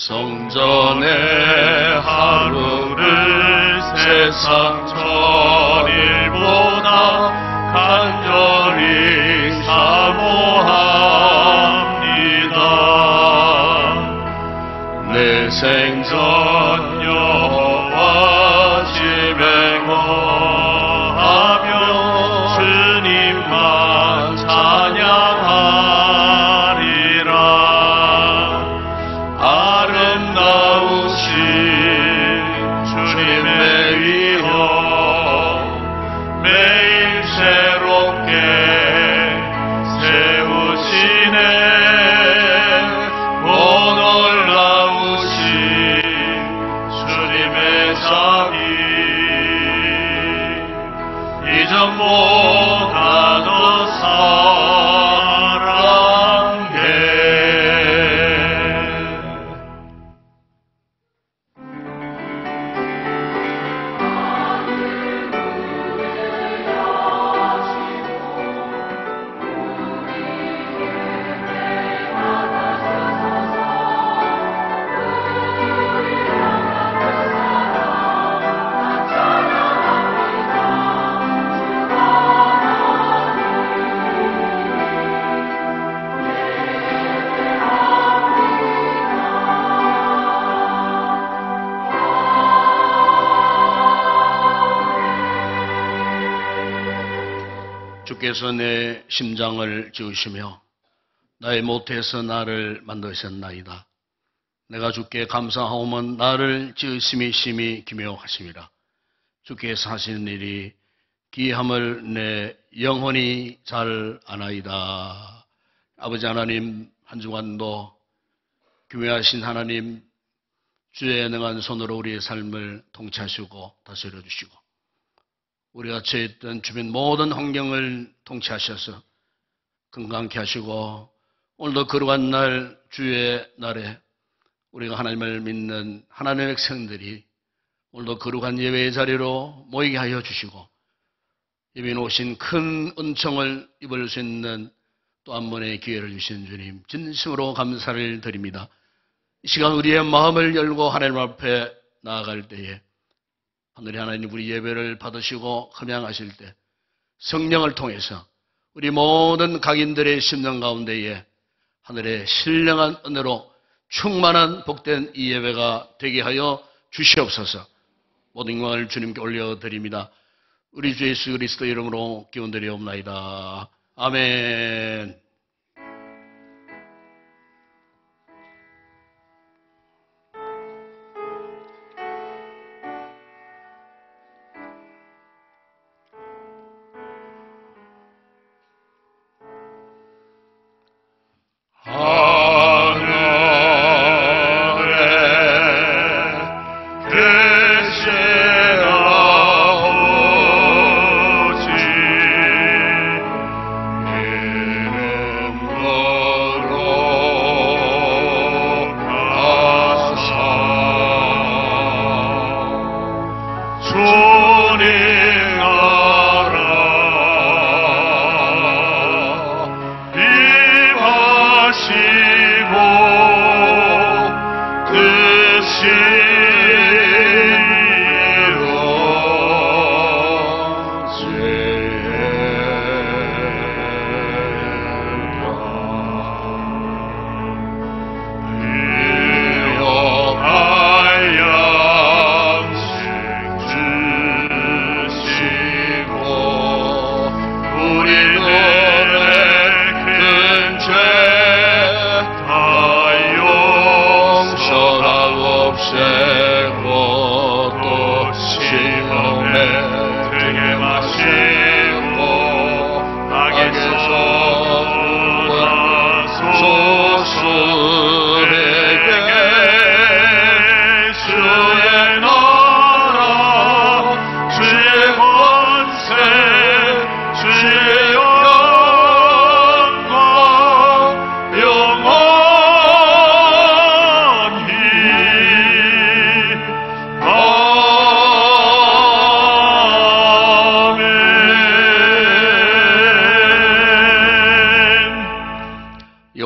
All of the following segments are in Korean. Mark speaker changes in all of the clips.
Speaker 1: 성전의 하루를 세상 전일보다 간절히 사모합니다. 내 생전 여호와 지맹하며 주님만 찬양하리라. 아름다우신 주님의 위엄 매일 새롭게 세우시네. 오 놀라우신 주님의 자비 이전보다 더 사랑해. 주께서 내 심장을 지으시며 나의 못에서 나를 만드셨나이다. 내가 주께 감사하오면 나를 지으심이 심히 기묘하심이라. 주께서 하시는 일이 기함을 내 영혼이 잘 아나이다. 아버지 하나님, 한 주간도 기묘하신 하나님, 주의 능한 손으로 우리의 삶을 통치하시고 다스려 주시고 우리가 처했던 주변 모든 환경을 통치하셔서 건강케 하시고 오늘도 거룩한 날 주의 날에 우리가 하나님을 믿는 하나님의 백성들이 오늘도 거룩한 예배의 자리로 모이게 하여 주시고 예배에 오신 큰 은총을 입을 수 있는 또 한 번의 기회를 주신 주님 진심으로 감사를 드립니다. 이 시간 우리의 마음을 열고 하나님 앞에 나아갈 때에 하늘의 하나님 우리 예배를 받으시고 흠양하실 때 성령을 통해서 우리 모든 각인들의 심령 가운데에 하늘의 신령한 은혜로 충만한 복된 이 예배가 되게 하여 주시옵소서. 모든 영광을 주님께 올려드립니다. 우리 주 예수 그리스도 이름으로 기원드리옵나이다. 아멘. 하늘에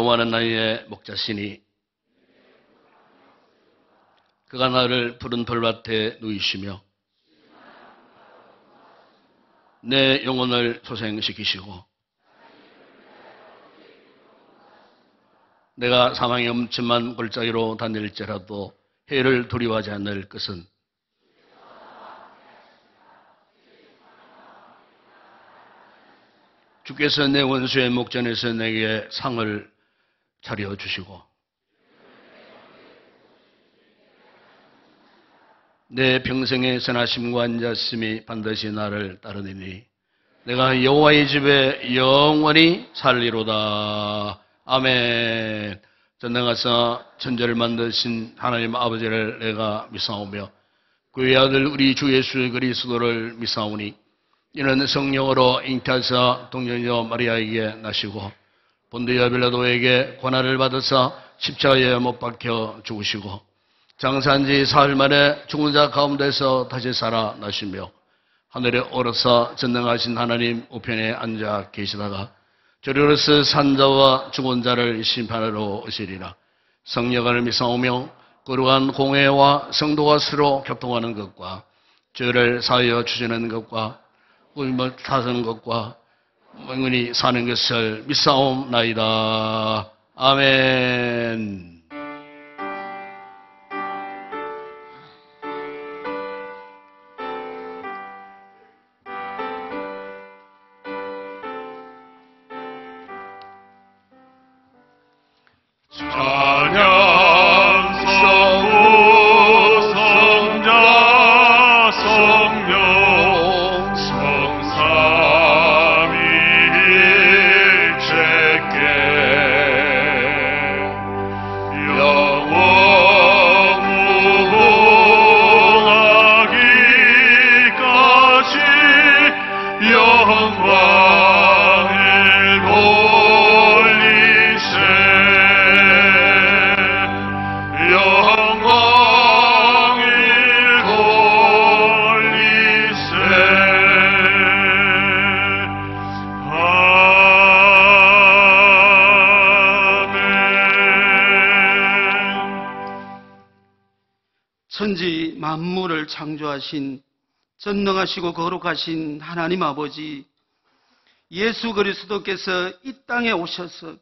Speaker 1: 여호와는 나의 목자시니 그가 나를 푸른 풀밭에 누이시며 내 영혼을 소생시키시고 내가 사망의 음침한 골짜기로 다닐지라도 해를 두려워하지 않을 것은 주께서 내 원수의 목전에서 내게 상을 차려주시고 내 평생의 선하심과 인자심이 반드시 나를 따르리니 내가 여호와의 집에 영원히 살리로다. 아멘. 전능하사 천지를 만드신 하나님 아버지를 내가 믿사오며 그의 아들 우리 주 예수 그리스도를 믿사오니 이는 성령으로 잉태하사 동정녀 마리아에게 나시고 본디오 빌라도에게 고난을 받으사 십자가에 못 박혀 죽으시고 장사한 지 사흘 만에 죽은 자 가운데서 다시 살아나시며 하늘에 오르사 전능하신 하나님 우편에 앉아 계시다가 저리로서 산자와 죽은 자를 심판하러 오시리라. 성령을 믿사오며 거룩한 공회와 성도가 서로 교통하는 것과 죄를 사하여 주시는 것과 울며 타는 것과 영원히 사는 것을 믿사옵나이다. 아멘.
Speaker 2: 천지 만물을 창조하신 전능하시고 거룩하신 하나님 아버지, 예수 그리스도께서 이 땅에 오셔서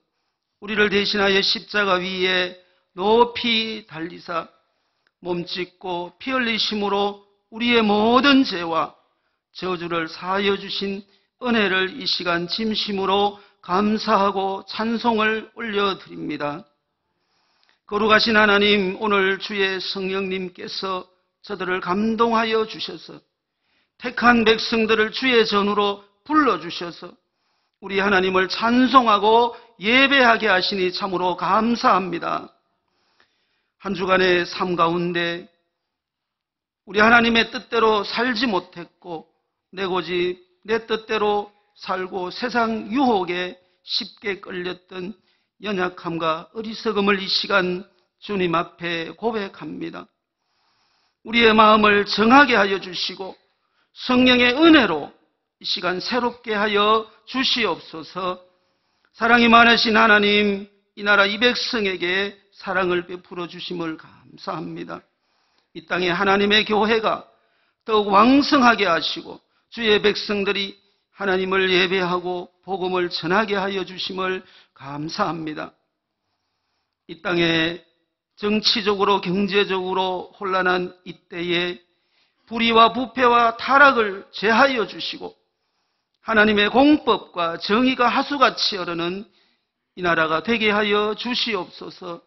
Speaker 2: 우리를 대신하여 십자가 위에 높이 달리사 몸짓고 피 흘리심으로 우리의 모든 죄와 저주를 사하여 주신 은혜를 이 시간 진심으로 감사하고 찬송을 올려드립니다. 거룩하신 하나님, 오늘 주의 성령님께서 저들을 감동하여 주셔서 택한 백성들을 주의 전으로 불러주셔서 우리 하나님을 찬송하고 예배하게 하시니 참으로 감사합니다. 한 주간의 삶 가운데 우리 하나님의 뜻대로 살지 못했고 내 고집, 내 뜻대로 살고 세상 유혹에 쉽게 끌렸던 연약함과 어리석음을 이 시간 주님 앞에 고백합니다. 우리의 마음을 정하게 하여 주시고 성령의 은혜로 이 시간 새롭게 하여 주시옵소서. 사랑이 많으신 하나님, 이 나라 이 백성에게 사랑을 베풀어 주심을 감사합니다. 이 땅에 하나님의 교회가 더욱 왕성하게 하시고 주의 백성들이 하나님을 예배하고 복음을 전하게 하여 주심을 감사합니다. 이 땅에 정치적으로 경제적으로 혼란한 이때에 불의와 부패와 타락을 제하여 주시고 하나님의 공법과 정의가 하수같이 흐르는 이 나라가 되게 하여 주시옵소서.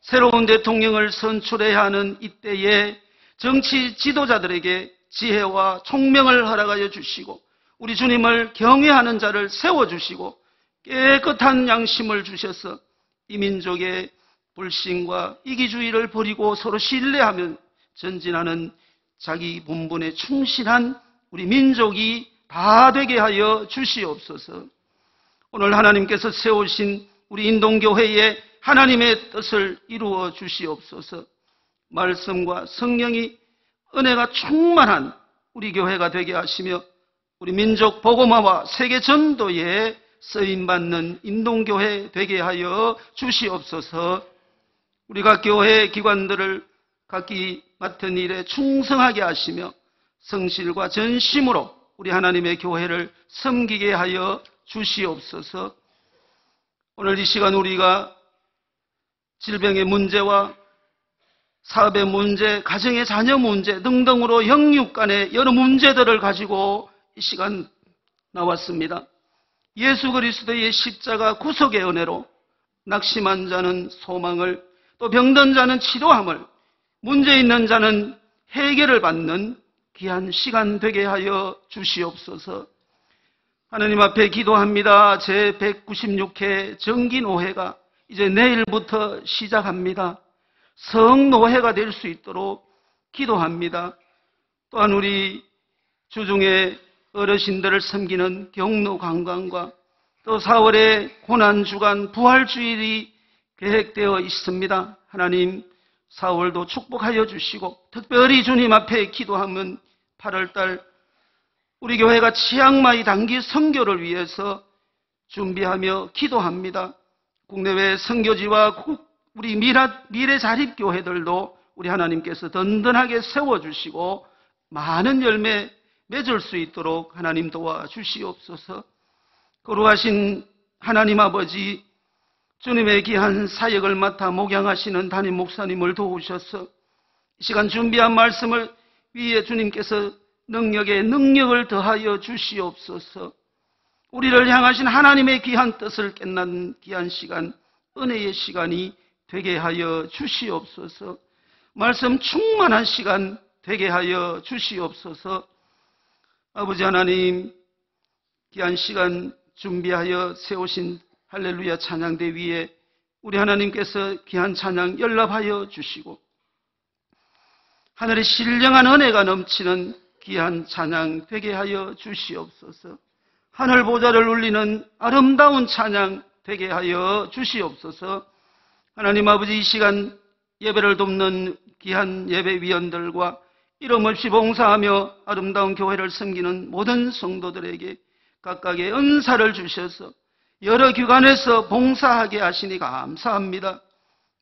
Speaker 2: 새로운 대통령을 선출해야 하는 이때에 정치 지도자들에게 지혜와 총명을 허락하여 주시고 우리 주님을 경외하는 자를 세워주시고 깨끗한 양심을 주셔서 이 민족의 불신과 이기주의를 버리고 서로 신뢰하며 전진하는 자기 본분에 충실한 우리 민족이 다 되게 하여 주시옵소서. 오늘 하나님께서 세우신 우리 인동교회에 하나님의 뜻을 이루어 주시옵소서. 말씀과 성령이 은혜가 충만한 우리 교회가 되게 하시며 우리 민족 복음화와 세계 전도에 쓰임받는 인동교회 되게 하여 주시옵소서. 우리 각 교회 기관들을 각기 맡은 일에 충성하게 하시며 성실과 전심으로 우리 하나님의 교회를 섬기게 하여 주시옵소서. 오늘 이 시간 우리가 질병의 문제와 사업의 문제, 가정의 자녀 문제 등등으로 영육 간의 여러 문제들을 가지고 이 시간 나왔습니다. 예수 그리스도의 십자가 구속의 은혜로 낙심한 자는 소망을, 또 병든 자는 치료함을, 문제 있는 자는 해결을 받는 귀한 시간 되게 하여 주시옵소서. 하나님 앞에 기도합니다. 제 196회 정기노회가 이제 내일부터 시작합니다. 성노회가 될 수 있도록 기도합니다. 또한 우리 주중에 어르신들을 섬기는 경로관광과 또 4월에 고난주간 부활주일이 계획되어 있습니다. 하나님 4월도 축복하여 주시고, 특별히 주님 앞에 기도하면 8월달 우리 교회가 치앙마이 단기 선교를 위해서 준비하며 기도합니다. 국내외 선교지와 우리 미래 자립교회들도 우리 하나님께서 든든하게 세워주시고 많은 열매 맺을 수 있도록 하나님 도와주시옵소서. 거룩하신 하나님 아버지, 주님의 귀한 사역을 맡아 목양하시는 담임 목사님을 도우셔서 이 시간 준비한 말씀을 위에 주님께서 능력을 더하여 주시옵소서. 우리를 향하신 하나님의 귀한 뜻을 깨닫는 귀한 시간, 은혜의 시간이 되게 하여 주시옵소서. 말씀 충만한 시간 되게 하여 주시옵소서. 아버지 하나님, 귀한 시간 준비하여 세우신 할렐루야 찬양대 위에 우리 하나님께서 귀한 찬양 연락하여 주시고, 하늘의 신령한 은혜가 넘치는 귀한 찬양 되게 하여 주시옵소서. 하늘 보좌를 울리는 아름다운 찬양 되게 하여 주시옵소서. 하나님 아버지, 이 시간 예배를 돕는 귀한 예배위원들과 이름 없이 봉사하며 아름다운 교회를 섬기는 모든 성도들에게 각각의 은사를 주셔서 여러 기관에서 봉사하게 하시니 감사합니다.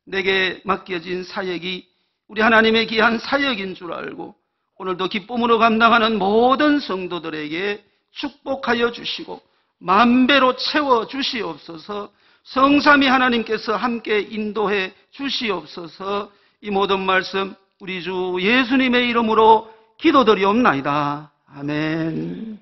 Speaker 2: 내게 맡겨진 사역이 우리 하나님의 귀한 사역인 줄 알고 오늘도 기쁨으로 감당하는 모든 성도들에게 축복하여 주시고 만배로 채워 주시옵소서. 성삼위 하나님께서 함께 인도해 주시옵소서. 이 모든 말씀 우리 주 예수님의 이름으로 기도드리옵나이다. 아멘.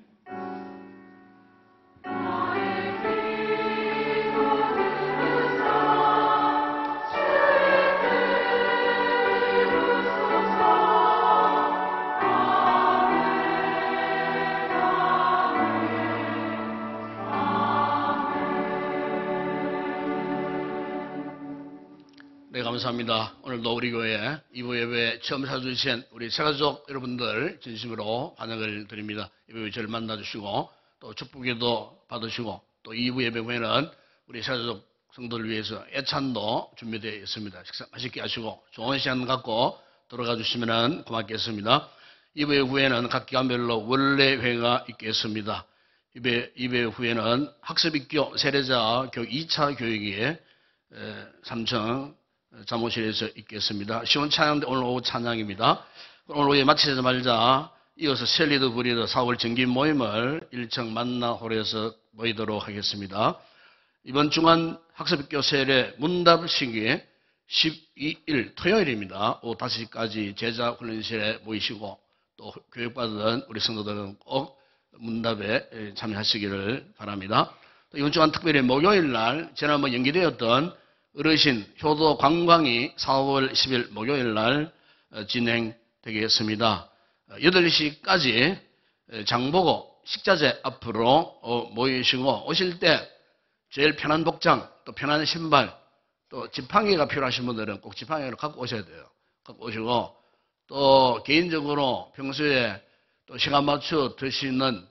Speaker 1: 네, 감사합니다. 오늘도 우리 교회 2부 예배 처음 찾아주신 우리 새가족 여러분들 진심으로 환영을 드립니다. 2부 예배 저를 만나주시고 또 축복기도 받으시고 또 2부 예배 후에는 우리 새가족 성도를 위해서 애찬도 준비되어 있습니다. 식사 맛있게 하시고 좋은 시간 갖고 돌아가 주시면 고맙겠습니다. 2부 예배 후에는 각 기관별로 원래회가 있겠습니다. 2부 예배 후에는 학습입교 세례자 교육 2차 교육이 3층 사무실에서 있겠습니다. 시원 찬양대 오늘 오후 찬양입니다. 오늘 오후에 마치자마자 이어서 셀리드 브리더 4월 정기 모임을 1층 만나홀에서 모이도록 하겠습니다. 이번 중간 학습교 세례 문답식이 12일 토요일입니다. 오후 5시까지 제자 훈련실에 모이시고 또 교육받은 우리 성도들은 꼭 문답에 참여하시기를 바랍니다. 또 이번 주간 특별히 목요일 날 지난번 연기되었던 어르신 효도 관광이 4월 10일 목요일 날 진행되겠습니다. 8시까지 장보고 식자재 앞으로 모이시고 오실 때 제일 편한 복장, 또 편한 신발, 또 지팡이가 필요하신 분들은 꼭 지팡이를 갖고 오셔야 돼요. 갖고 오시고 또 개인적으로 평소에 또 시간 맞춰 드시는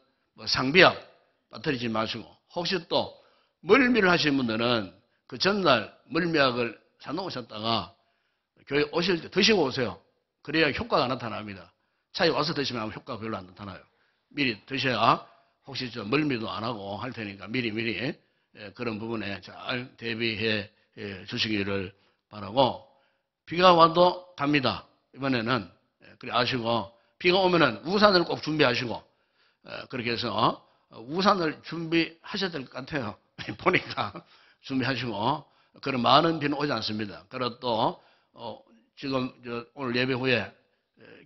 Speaker 1: 상비약 빠뜨리지 마시고 혹시 또 멀미를 하시는 분들은 그 전날 멀미약을 사놓으셨다가 교회 오실 때 드시고 오세요. 그래야 효과가 나타납니다. 차에 와서 드시면 효과가 별로 안 나타나요. 미리 드셔야 혹시 저 멀미도 안 하고 할 테니까 미리 그런 부분에 잘 대비해 주시기를 바라고, 비가 와도 갑니다. 이번에는 그래 아시고, 비가 오면은 우산을 꼭 준비하시고, 그렇게 해서 우산을 준비하셔야 될 것 같아요. 보니까 준비하시고, 그런 많은 비는 오지 않습니다. 그리고 또 지금 오늘 예배 후에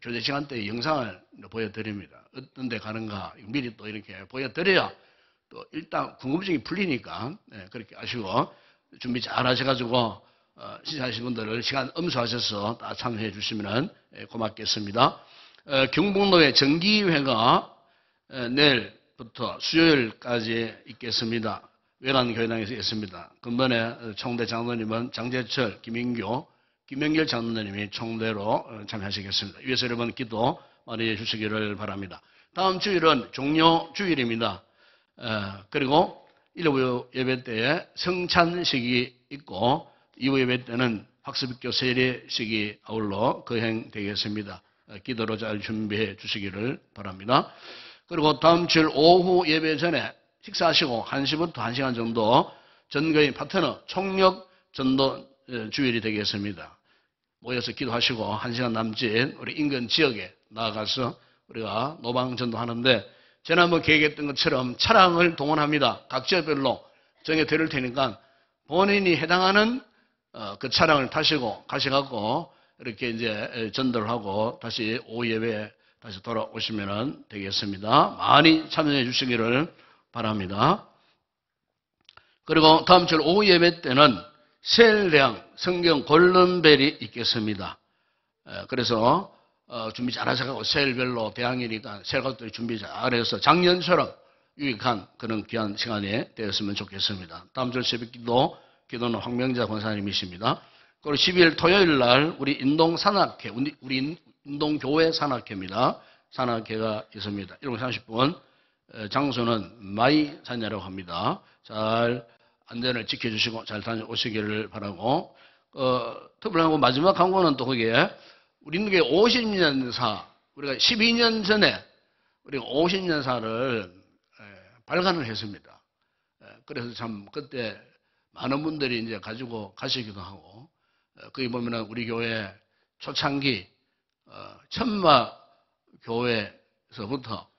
Speaker 1: 교제 시간 때 영상을 보여드립니다. 어떤 데 가는가 미리 또 이렇게 보여드려야 또 일단 궁금증이 풀리니까 그렇게 아시고 준비 잘 하셔가지고 신청하신 분들을 시간 엄수하셔서 다 참여해 주시면 고맙겠습니다. 경북로의 정기회가 내일부터 수요일까지 있겠습니다. 외관교회당에서 있습니다. 근본에 총대 장로님은 장재철, 김영결 장로님이 총대로 참여하시겠습니다. 위에서 여러분 기도 많이 해주시기를 바랍니다. 다음 주일은 종료주일입니다. 그리고 1부 예배 때에 성찬식이 있고 2부 예배 때는 학습교 세례식이 아울러 거행되겠습니다. 기도로 잘 준비해 주시기를 바랍니다. 그리고 다음 주일 오후 예배 전에 식사하시고 1시부터 1시간 정도 전거인 파트너 총력 전도 주일이 되겠습니다. 모여서 기도하시고 1시간 남짓 우리 인근 지역에 나아가서 우리가 노방 전도하는데, 지난번 계획했던 것처럼 차량을 동원합니다. 각 지역별로 정해 드릴 테니까 본인이 해당하는 그 차량을 타시고 가셔갖고 이렇게 이제 전도를 하고 다시 오후 예배에 다시 돌아오시면 되겠습니다. 많이 참여해 주시기를 바랍니다. 그리고 다음 주 오후 예배 때는 세일량 성경 골든벨이 있겠습니다. 그래서 준비 잘 하셔가지고 세일별로 대항이니까 세일것들이 준비 잘해서 작년처럼 유익한 그런 귀한 시간이 되었으면 좋겠습니다. 다음 주 새벽 기도는 황명자 권사님이십니다. 그리고 12일 토요일 날 우리 인동산악회, 우리 인동교회 산악회입니다. 산악회가 있습니다. 7시 30분, 장소는 마이 산야라고 합니다. 잘 안전을 지켜주시고 잘 다녀오시기를 바라고, 특별하고 마지막 광고는 또 거기에 우리 인도교회 50년사, 우리가 12년 전에 우리가 50년사를 발간을 했습니다. 그래서 참 그때 많은 분들이 이제 가지고 가시기도 하고, 거기 보면은 우리 교회 초창기 천마 교회에서부터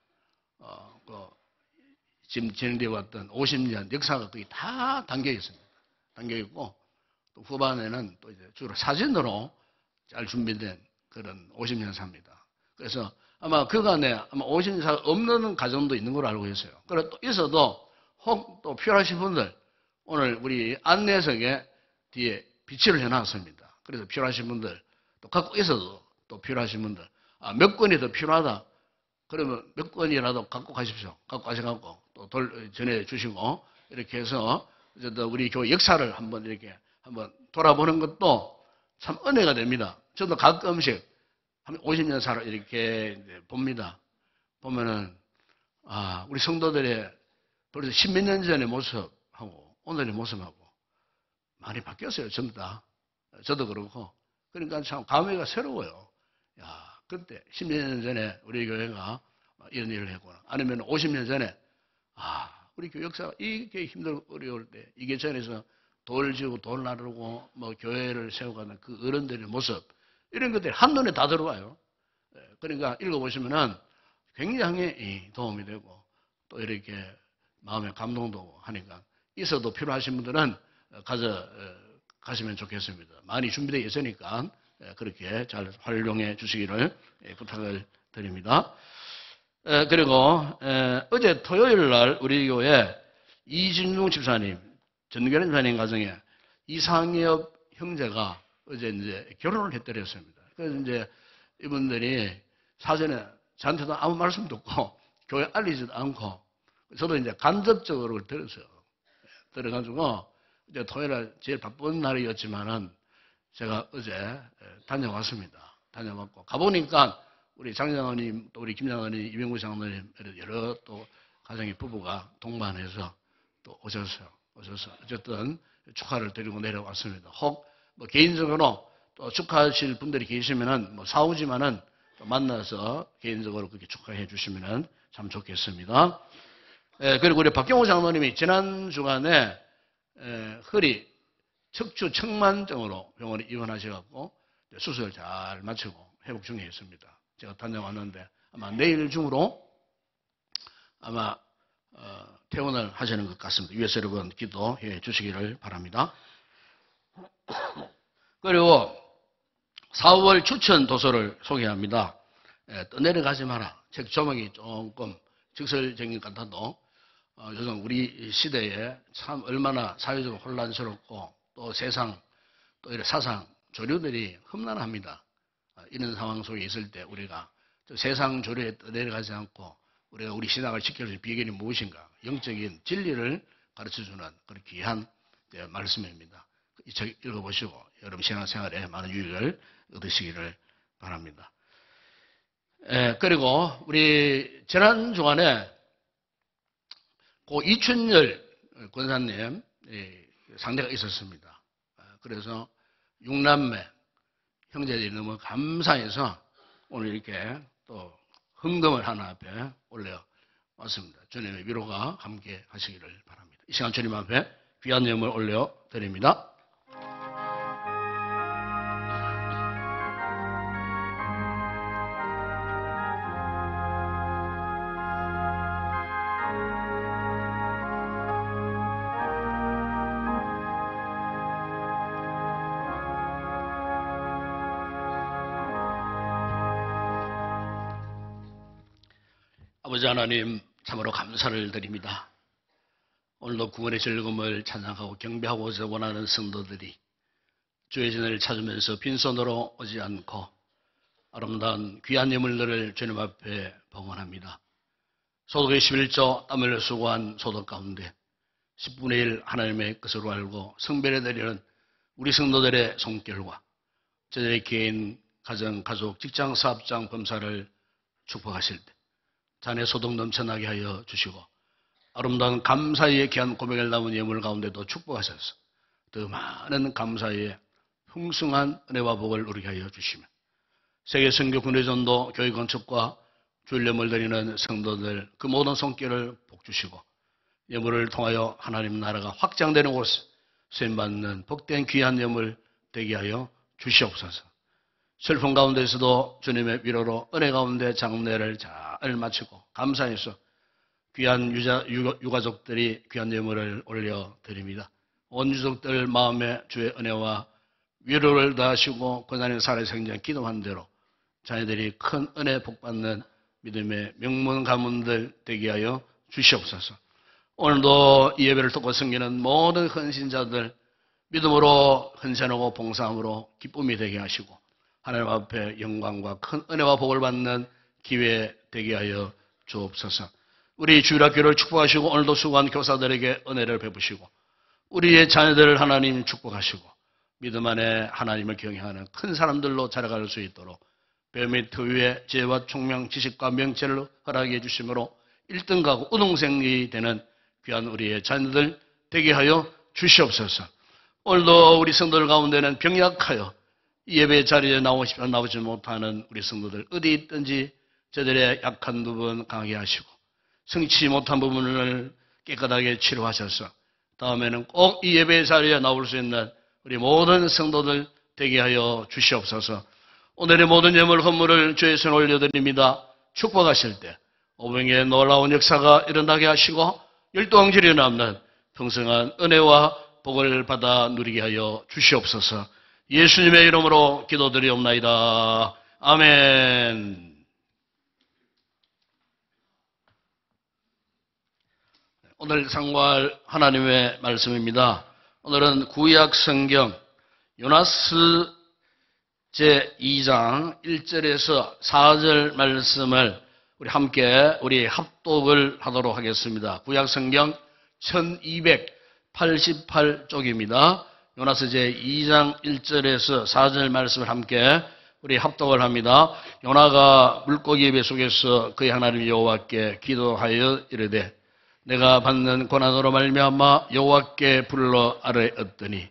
Speaker 1: 지금 진행되어 왔던 50년 역사가 거기 다 담겨 있습니다. 담겨 있고, 또 후반에는 또 이제 주로 사진으로 잘 준비된 그런 50년사입니다. 그래서 아마 그간에 아마 50년사가 없는 가정도 있는 걸로 알고 있어요. 그리고 또 있어도 혹 또 필요하신 분들, 오늘 우리 안내석에 뒤에 비치를 해놨습니다. 그래서 필요하신 분들, 또 갖고 있어도 또 필요하신 분들, 몇 권이 더 필요하다. 그러면 몇 권이라도 갖고 가십시오. 갖고 가셔갖고 또 전해주시고, 이렇게 해서 우리 교회 역사를 한번 이렇게 한번 돌아보는 것도 참 은혜가 됩니다. 저도 가끔씩 한 50년 살아 이렇게 봅니다. 보면은, 우리 성도들의 벌써 10몇 년 전의 모습하고 오늘의 모습하고 많이 바뀌었어요. 전부 다. 저도 그렇고. 그러니까 참 감회가 새로워요. 야, 그때 10몇 년 전에 우리 교회가 이런 일을 했구나. 아니면 50년 전에, 우리 교회 역사가 이렇게 힘들고 어려울 때, 이게 전에서 돌 지고 돌 나르고 뭐 교회를 세워가는 그 어른들의 모습, 이런 것들이 한눈에 다 들어와요. 그러니까 읽어보시면은 굉장히 도움이 되고, 또 이렇게 마음에 감동도 오고 하니까, 있어도 필요하신 분들은 가시면 좋겠습니다. 많이 준비되어 있으니까 그렇게 잘 활용해 주시기를 부탁을 드립니다. 그리고 어제 토요일 날 우리 교회 이진중 집사님, 전교련 집사님 가정에 이상엽 형제가 어제 이제 결혼을 해드렸습니다. 그래서 이제 이분들이 사전에 저한테도 아무 말씀도 없고 교회 알리지도 않고, 저도 이제 간접적으로 들었어요. 들어가지고 이제 토요일에 제일 바쁜 날이었지만은 제가 어제 다녀왔습니다. 다녀왔고, 가보니까 우리 장장원님, 또 우리 김장원님, 이병구 장로님, 여러 또 가정의 부부가 동반해서 또 오셔서 어쨌든 축하를 드리고 내려왔습니다. 혹 뭐 개인적으로 또 축하하실 분들이 계시면은 뭐 사오지만은 또 만나서 개인적으로 그렇게 축하해 주시면은 참 좋겠습니다. 그리고 우리 박경호 장로님이 지난 주간에 허리 척추 측만증으로 병원에 입원하셔갖고 수술 잘 마치고 회복 중에 있습니다. 제가 다녀왔는데 아마 내일 중으로 아마 퇴원을 하시는 것 같습니다. 위에서 여러분 기도해 주시기를 바랍니다. 그리고 4월 추천 도서를 소개합니다. 떠내려가지 마라. 책 제목이 조금 직설적인 것 같아도 요즘 우리 시대에 참 얼마나 사회적으로 혼란스럽고 또 세상 또 이런 사상 조류들이 험난합니다. 이런 상황 속에 있을 때 우리가 세상 조류에 떠내려가지 않고 우리가 우리 신앙을 지켜줄 수 있는 비결이 무엇인가? 영적인 진리를 가르쳐주는 그런 귀한 말씀입니다. 이 책 읽어보시고 여러분 신앙생활에 많은 유익을 얻으시기를 바랍니다. 그리고 우리 지난 주간에 고 이춘열 권사님 상대가 있었습니다. 그래서 6남매 형제들이 너무 감사해서 오늘 이렇게 또 헌금을 하나 앞에 올려왔습니다. 주님의 위로가 함께 하시기를 바랍니다. 이 시간 주님 앞에 귀한 예물 올려드립니다. 아버지 하나님 참으로 감사를 드립니다. 오늘도 구원의 즐거움을 찬양하고 경배하고자 원하는 성도들이 주의 전을 찾으면서 빈손으로 오지 않고 아름다운 귀한 예물들을 주님 앞에 봉헌합니다. 소득의 11조 땀 흘려 수고한 소득 가운데 10분의 1 하나님의 것으로 알고 성별해 드리는 우리 성도들의 손길과 저들의 개인, 가정, 가족, 직장, 사업장, 범사를 축복하실 때 자녀 소득 넘쳐나게 하여 주시고 아름다운 감사의 귀한 고백을 담은 예물 가운데도 축복하셔서 더 많은 감사의 풍성한 은혜와 복을 누리게 하여 주시며 세계 선교 군회전도 교회 건축과 주일예물 드리는 성도들 그 모든 손길을 복주시고 예물을 통하여 하나님 나라가 확장되는 곳 수임받는 복된 귀한 예물 되게 하여 주시옵소서. 슬픔 가운데서도 주님의 위로로 은혜 가운데 장례를 잘 마치고 감사해서 귀한 유가족들이 귀한 예물을 올려드립니다. 온 유족들 마음에 주의 은혜와 위로를 더하시고 권한의 살아의 생전 기도한 대로 자녀들이 큰 은혜 복받는 믿음의 명문 가문들 되게 하여 주시옵소서. 오늘도 이 예배를 듣고 섬기는 모든 헌신자들 믿음으로 헌신하고 봉사함으로 기쁨이 되게 하시고 하나님 앞에 영광과 큰 은혜와 복을 받는 기회 되게 하여 주옵소서. 우리 주일학교를 축복하시고 오늘도 수고한 교사들에게 은혜를 베푸시고 우리의 자녀들을 하나님 축복하시고 믿음 안에 하나님을 경외하는 큰 사람들로 자라갈 수 있도록 뱀의 터위에 지혜와 총명, 지식과 명체를 허락해 주심으로 1등 가고 우등생이 되는 귀한 우리의 자녀들 되게 하여 주시옵소서. 오늘도 우리 성도들 가운데는 병약하여 예배 자리에 나오지 못하는 우리 성도들 어디 있든지 저들의 약한 부분 강하게 하시고 성취 못한 부분을 깨끗하게 치료하셔서 다음에는 꼭 이 예배 자리에 나올 수 있는 우리 모든 성도들 되게 하여 주시옵소서. 오늘의 모든 예물 헌물을 주의 손에 올려드립니다. 축복하실 때 오병의 놀라운 역사가 일어나게 하시고 열두왕절이 남는 풍성한 은혜와 복을 받아 누리게 하여 주시옵소서. 예수님의 이름으로 기도드리옵나이다. 아멘. 오늘 상고할 하나님의 말씀입니다. 오늘은 구약 성경 요나스 제2장 1절에서 4절 말씀을 우리 함께 합독을 하도록 하겠습니다. 구약 성경 1288쪽입니다. 요나스 제2장 1절에서 4절 말씀을 함께 우리 합독을 합니다. 요나가 물고기 배 속에서 그의 하나님 여호와께 기도하여 이르되 내가 받는 고난으로 말미암아 여호와께 불러 아뢰었더니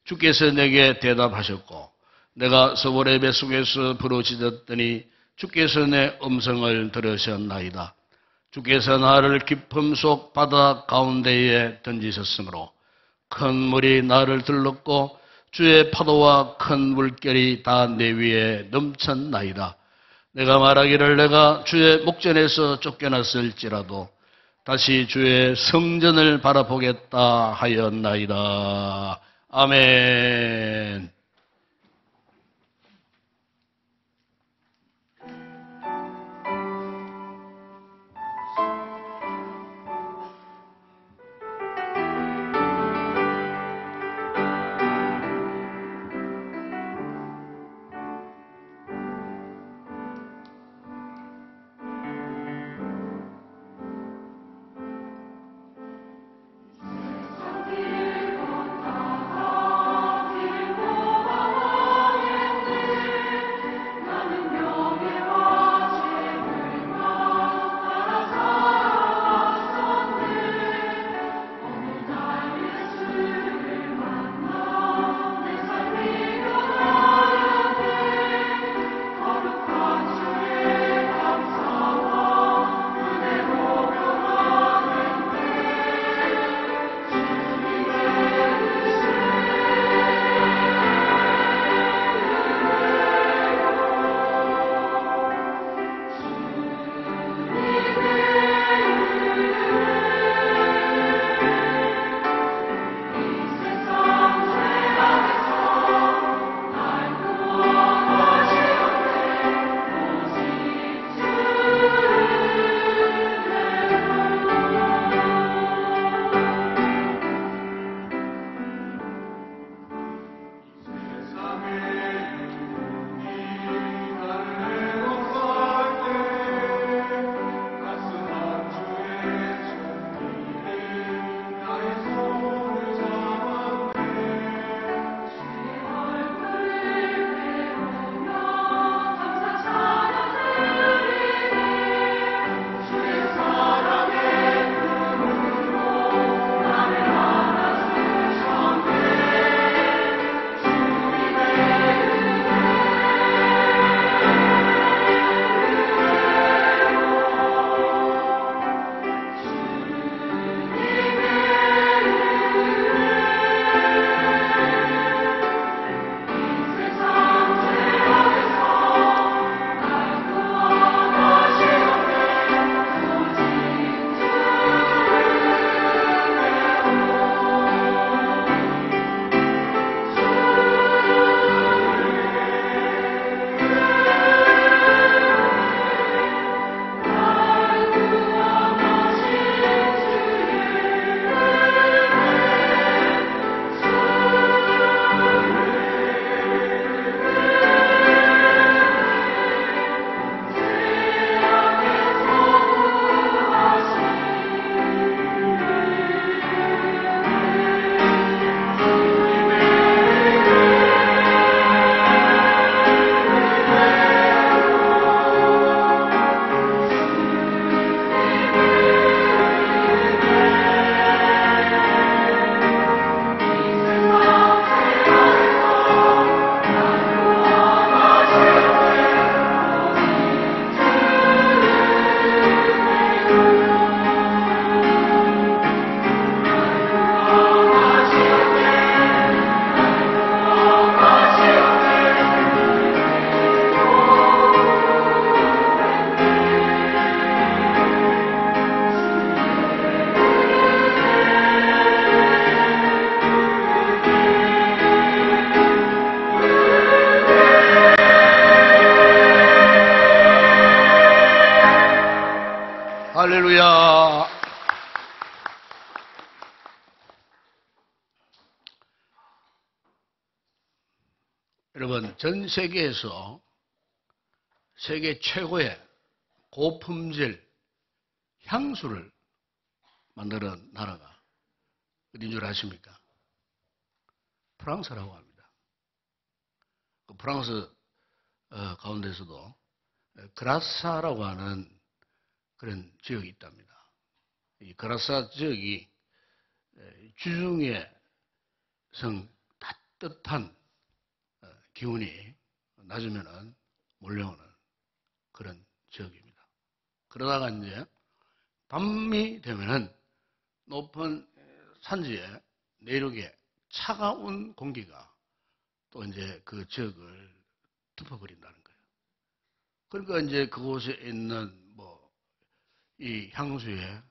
Speaker 1: 주께서 내게 대답하셨고 내가 서볼의 배 속에서 부르짖었더니 주께서 내 음성을 들으셨나이다. 주께서 나를 깊음 속 바다 가운데에 던지셨으므로 큰 물이 나를 들렀고 주의 파도와 큰 물결이 다 내 위에 넘쳤나이다. 내가 말하기를 내가 주의 목전에서 쫓겨났을지라도 다시 주의 성전을 바라보겠다 하였나이다. 아멘. 할렐루야. 여러분, 전 세계에서 세계 최고의 고품질 향수를 만드는 나라가 어딘 줄 아십니까? 프랑스라고 합니다. 그 프랑스 가운데서도 그라사라고 하는 그런 지역이 있답니다. 이 그라사 지역이 주중에 따뜻한 기운이 낮으면은 몰려오는 그런 지역입니다. 그러다가 이제 밤이 되면은 높은 산지에 내륙에 차가운 공기가 또 이제 그 지역을 덮어버린다는 거예요. 그러니까 이제 그곳에 있는 이 향수의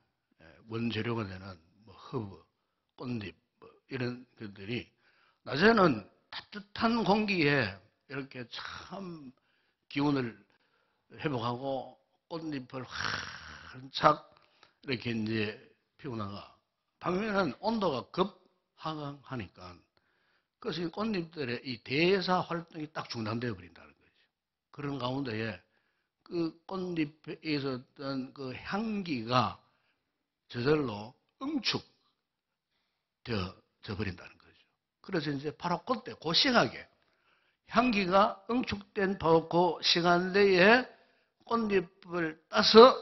Speaker 1: 원재료가 되는 허브, 꽃잎 이런 것들이 낮에는 따뜻한 공기에 이렇게 참 기운을 회복하고 꽃잎을 활짝 이렇게 이제 피우다가 밤에는 온도가 급 하강하니까 그래서 꽃잎들의 이 대사 활동이 딱 중단되어 버린다는 거죠. 그런 가운데에 그 꽃잎에 있었던 그 향기가 저절로 응축되어져 버린다는 거죠. 그래서 이제 바로 그때 그 시각에 향기가 응축된 바로 그 시간대에 꽃잎을 따서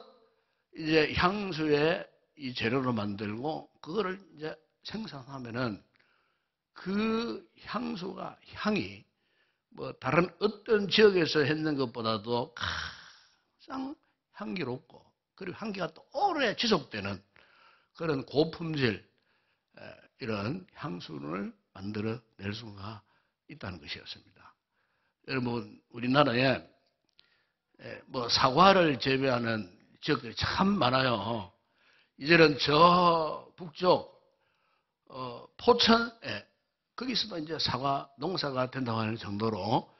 Speaker 1: 이제 향수의 이 재료로 만들고 그거를 이제 생산하면은 그 향수가 향이 다른 어떤 지역에서 했는 것보다도 가장 향기롭고 그리고 향기가 또 오래 지속되는 그런 고품질 이런 향수를 만들어낼 수가 있다는 것이었습니다. 여러분 우리나라에 사과를 재배하는 지역들이 참 많아요. 이제는 저 북쪽 포천에 거기서도 이제 사과 농사가 된다고 하는 정도로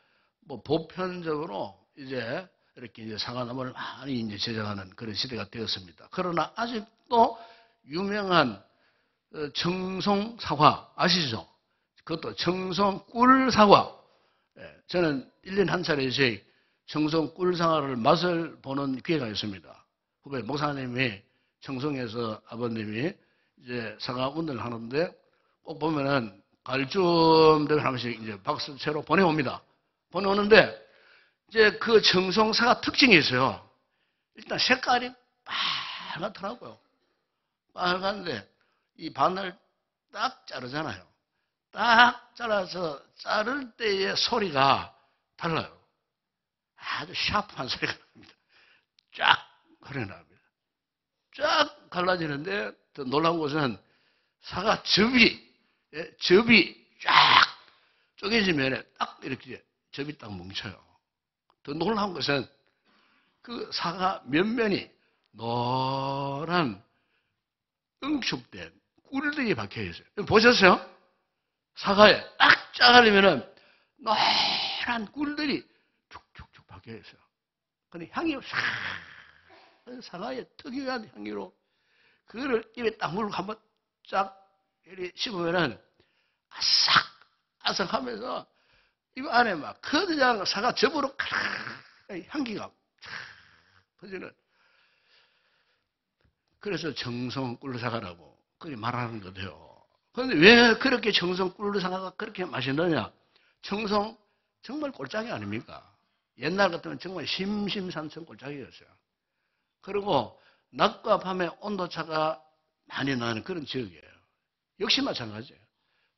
Speaker 1: 보편적으로 이제 이렇게 이제 사과나무를 많이 이제 제작하는 그런 시대가 되었습니다. 그러나 아직도 유명한 청송 사과 아시죠? 그것도 청송 꿀 사과. 저는 1년에 한 차례씩 청송 꿀 사과를 맛을 보는 기회가 있습니다. 후배 목사님이 청송에서 아버님이 이제 사과 운동을 하는데 꼭 보면은 갈쯤 되면 한 번씩 이제 박수채로 보내옵니다. 보내오는데 이제 그 청송사과 특징이 있어요. 일단 색깔이 빨갛더라고요. 빨간데 이 바늘 딱 자르잖아요. 딱 잘라서 자를 때의 소리가 달라요. 아주 샤프한 소리가 납니다. 쫙 흐려납니다. 쫙 갈라지는데 더 놀라운 것은 사과 접이 쫙 쪼개지면 딱 이렇게 접이 딱 뭉쳐요. 더 놀라운 것은 그 사과 면면이 노란 응축된 꿀들이 박혀 있어요. 보셨어요? 사과에 딱 짜가리면은 노란 꿀들이 촉촉촉 박혀 있어요. 근데 향이 사과의 특유한 향기로 그거를 입에 딱 물고 한번 쫙 이렇게 씹으면은 아삭아삭하면서 입 안에 막 그냥 사과 접으로 향기가 퍼지는. 그래서 정성 꿀사과라고 그렇게 말하는 거돼요. 그런데 왜 그렇게 정성 꿀사과가 그렇게 맛있느냐? 정성 정말 꼴짝이 아닙니까? 옛날 같으면 정말 심심산천 꼴짝이었어요. 그리고 낮과 밤의 온도차가 많이 나는 그런 지역이에요. 역시 마찬가지예요.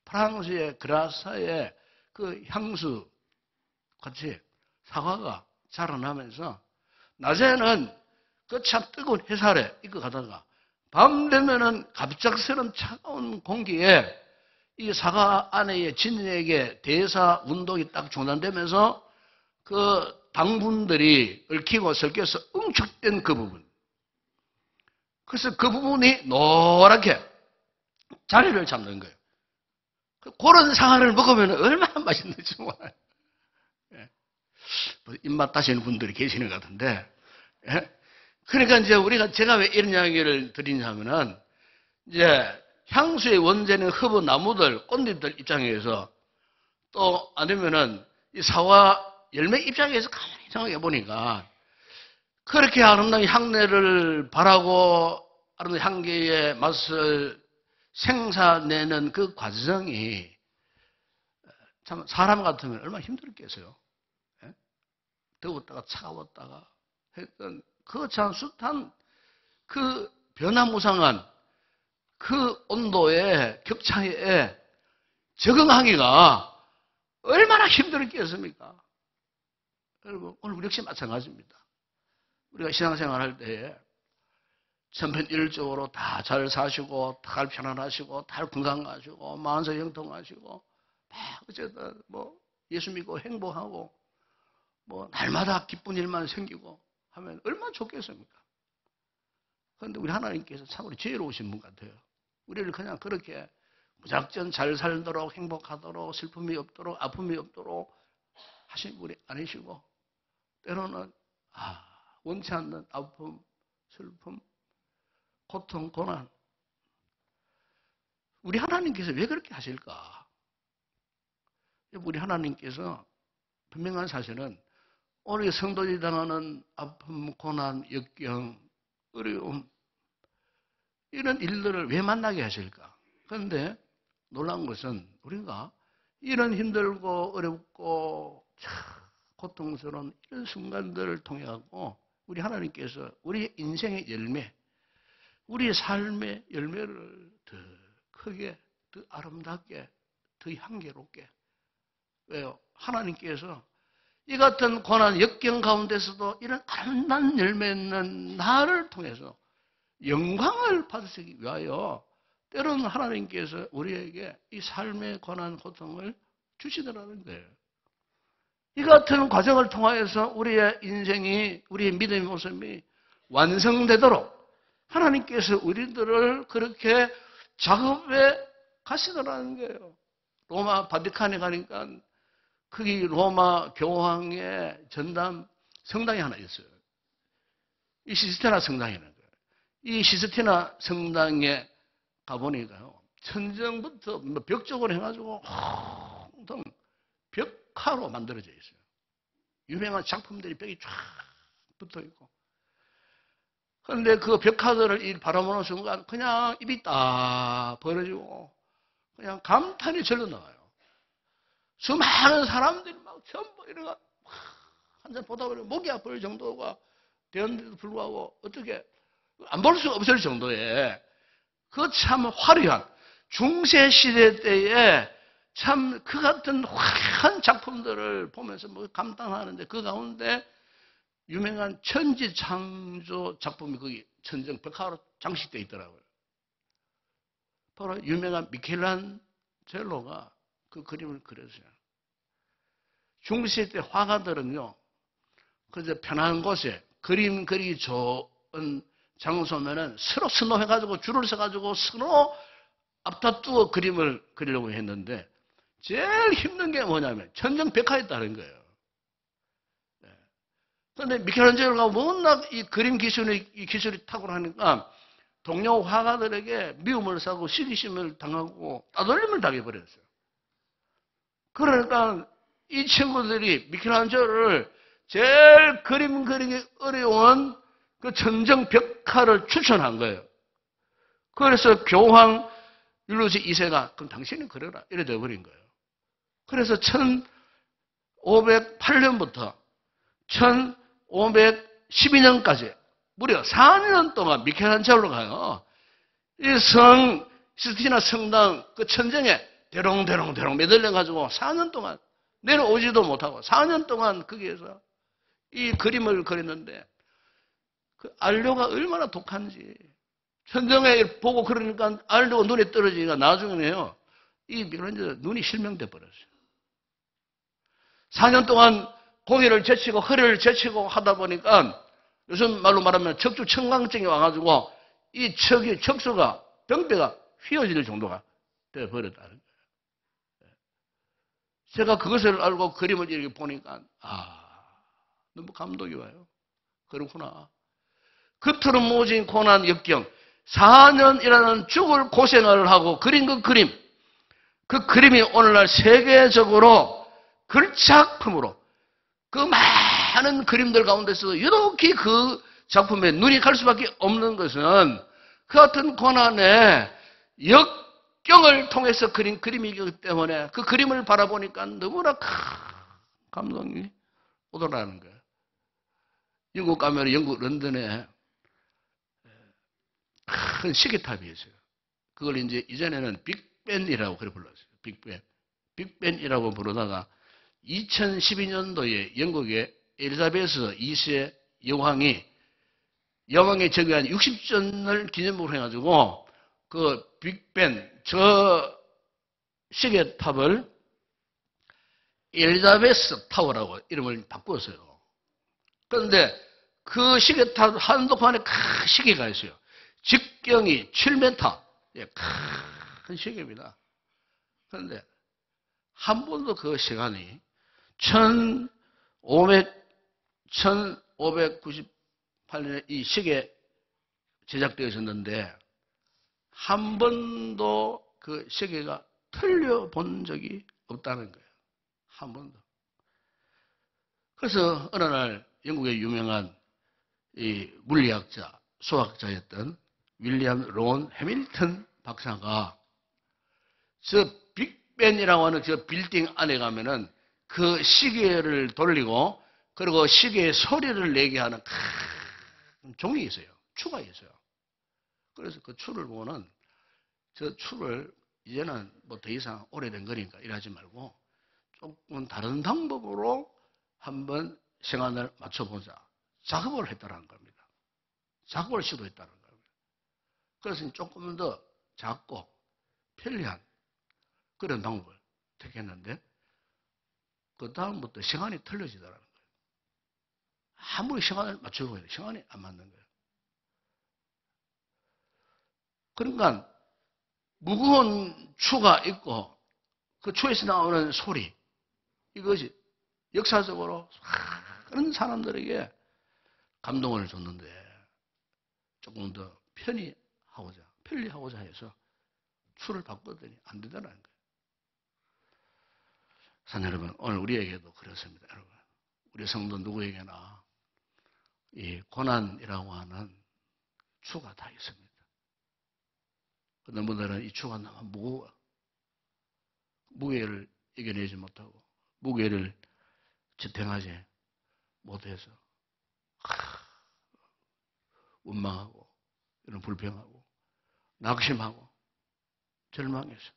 Speaker 1: 프랑스의 그라사의 그 향수 같이 사과가 자라나면서 낮에는 그 참 뜨거운 햇살에 이거 가다가 밤 되면은 갑작스런 차가운 공기에 이 사과 안의 진액의 대사 운동이 딱 중단되면서 그 당분들이 얽히고 섞여서 응축된 그 부분. 그래서 그 부분이 노랗게 자리를 잡는 거예요. 그런 사과를 먹으면 얼마나 맛있는지 몰라요. 입맛 따시는 분들이 계시는 것 같은데. 그러니까 이제 제가 왜 이런 이야기를 드리냐면은 이제 향수의 원재는 허브 나무들, 꽃잎들 입장에서 또 아니면은 이 사과 열매 입장에서 가만히 생각해 보니까 그렇게 아름다운 향내를 바라고 아름다운 향기의 맛을 생산내는 그 과정이 참 사람 같으면 얼마나 힘들겠어요. 더웠다가 차가웠다가 했던 그 참 숱한 그 변화무쌍한 그 온도의 격차에 적응하기가 얼마나 힘들었겠습니까? 여러분 오늘 우리 역시 마찬가지입니다. 우리가 신앙생활 할 때에 선편일적으로 다 잘 사시고, 다 편안하시고, 다 건강하시고, 만사 형통하시고, 막 어쨌든 뭐 예수 믿고 행복하고, 뭐 날마다 기쁜 일만 생기고 하면 얼마나 좋겠습니까? 그런데 우리 하나님께서 참으로 지혜로우신 분 같아요. 우리를 그냥 그렇게 무작정 잘 살도록, 행복하도록, 슬픔이 없도록, 아픔이 없도록 하신 분이 아니시고, 때로는 원치 않는 아픔, 슬픔, 고통, 고난, 우리 하나님께서 왜 그렇게 하실까? 우리 하나님께서 분명한 사실은 오늘 성도들이 당하는 아픔, 고난, 역경, 어려움, 이런 일들을 왜 만나게 하실까? 그런데 놀라운 것은 우리가 이런 힘들고 어렵고 고통스러운 이런 순간들을 통해 갖고 우리 하나님께서 우리 인생의 열매, 우리의 삶의 열매를 더 크게, 더 아름답게, 더 향기롭게. 왜요? 하나님께서 이 같은 고난, 역경 가운데서도 이런 아름다운 열매 있는 나를 통해서 영광을 받으시기 위하여 때로는 하나님께서 우리에게 이 삶의 고난, 고통을 주시더라는 거예요. 이 같은 과정을 통하여서 우리의 인생이, 우리의 믿음의 모습이 완성되도록 하나님께서 우리들을 그렇게 작업해 가시더라는 거예요. 로마 바티칸에 가니까 거기 로마 교황의 전담 성당이 하나 있어요. 이 시스테나 성당이라는 거예요. 이 시스테나 성당에 가보니까요, 천정부터 벽 쪽으로 해가지고 항상 벽화로 만들어져 있어요. 유명한 작품들이 벽이 쫙 붙어 있고. 그런데 그 벽화들을 바라보는 순간 그냥 입이 딱 벌어지고 그냥 감탄이 절로 나와요. 수많은 사람들이 막 전부 이래가 한잔 보다 보면 목이 아플 정도가 되었는데도 불구하고 어떻게 안 볼 수 없을 정도의 그 참 화려한 중세시대 때에 참 그 같은 화려한 작품들을 보면서 뭐 감탄하는데 그 가운데 유명한 천지창조 작품이 거기 천정 벽화로 장식되어 있더라고요. 바로 유명한 미켈란젤로가 그 그림을 그렸어요. 중세시대 화가들은요, 그저 편한 곳에 그림 그리기 좋은 장소면은 서로 선호해가지고 줄을 서가지고 서로 앞다투어 그림을 그리려고 했는데 제일 힘든 게 뭐냐면 천정 벽화에 따른 거예요. 그런데 미켈란젤로가 워낙 이 그림 기술이 탁월하니까 동료 화가들에게 미움을 사고 시기심을 당하고 따돌림을 당해버렸어요. 그러니까 이 친구들이 미켈란젤로를 제일 그림 그리기 어려운 그 천정 벽화를 추천한 거예요. 그래서 교황 율루시 2세가 그럼 당신이 그려라 이래 돼버린 거예요. 그래서 1508년부터 1512년까지 무려 4년 동안 미켈란젤로가요, 이 시스티나 성당 그 천정에 대롱대롱 매달려가지고 4년 동안 내려오지도 못하고 4년 동안 거기에서 이 그림을 그렸는데 그 안료가 얼마나 독한지 천정에 보고 그러니까 안료가 눈에 떨어지니까 나중에는요, 이 미켈란젤로 눈이 실명돼 버렸어요. 4년 동안 고개를 제치고 허리를 제치고 하다 보니까 요즘 말로 말하면 척추 청강증이 와가지고 이 척수가 병뼈가 휘어질 정도가 되어 버렸다는 거예요. 제가 그것을 알고 그림을 이렇게 보니까 너무 감동이 와요. 그렇구나. 겉으로 모진 고난 역경 4년이라는 죽을 고생을 하고 그린 그 그림이 오늘날 세계적으로 글작품으로 그 많은 그림들 가운데서 유독히 그 작품에 눈이 갈 수밖에 없는 것은 그 같은 고난의 역경을 통해서 그린 그림이기 때문에 그 그림을 바라보니까 너무나 감동이 오더라는 거예요. 영국 가면 영국 런던에 큰 시계탑이 있어요. 그걸 이전에는 빅벤이라고 그래 불렀어요. 빅벤이라고 부르다가 2012년도에 영국의 엘리자베스 2세 여왕이 여왕의 즉위한 60전을 기념으로 해가지고 그 빅벤 저 시계탑을 엘리자베스 타워라고 이름을 바꾸었어요. 그런데 그 시계탑 한복판에 큰 시계가 있어요. 직경이 7m, 큰 시계입니다. 그런데 한 번도 그 시간이 1598년에 이 시계 제작되었었는데 한 번도 그 시계가 틀려본 적이 없다는 거예요. 한 번도. 그래서 어느 날 영국의 유명한 이 물리학자, 수학자였던 윌리엄 론 해밀턴 박사가 저 빅벤이라고 하는 저 빌딩 안에 가면은 그 시계를 돌리고 그리고 시계의 소리를 내게 하는 큰 종이 있어요. 추가 있어요. 그래서 그 추를 보고는 저 추를 이제는 뭐 더 이상 오래된 거니까 이러지 말고 조금 다른 방법으로 한번 시간을 맞춰보자. 작업을 했다는 겁니다. 작업을 시도했다는 겁니다. 그래서 조금 더 작고 편리한 그런 방법을 택했는데 그 다음부터 시간이 틀려지더라는 거예요. 아무리 시간을 맞추고 해도 시간이 안 맞는 거예요. 그러니까 무거운 추가 있고 그 추에서 나오는 소리 이것이 역사적으로 많은 사람들에게 감동을 줬는데 조금 더 편리하고자 해서 추를 바꿨더니 안 되더라는 거예요. 사랑 여러분, 오늘 우리에게도 그렇습니다. 여러분, 우리 성도 누구에게나 이 고난이라고 하는 추가 다 있습니다. 어떤 분들은 이 추가 너무 무거워. 무게를 이겨내지 못하고 무게를 지탱하지 못해서 원망하고 이런 불평하고 낙심하고 절망해서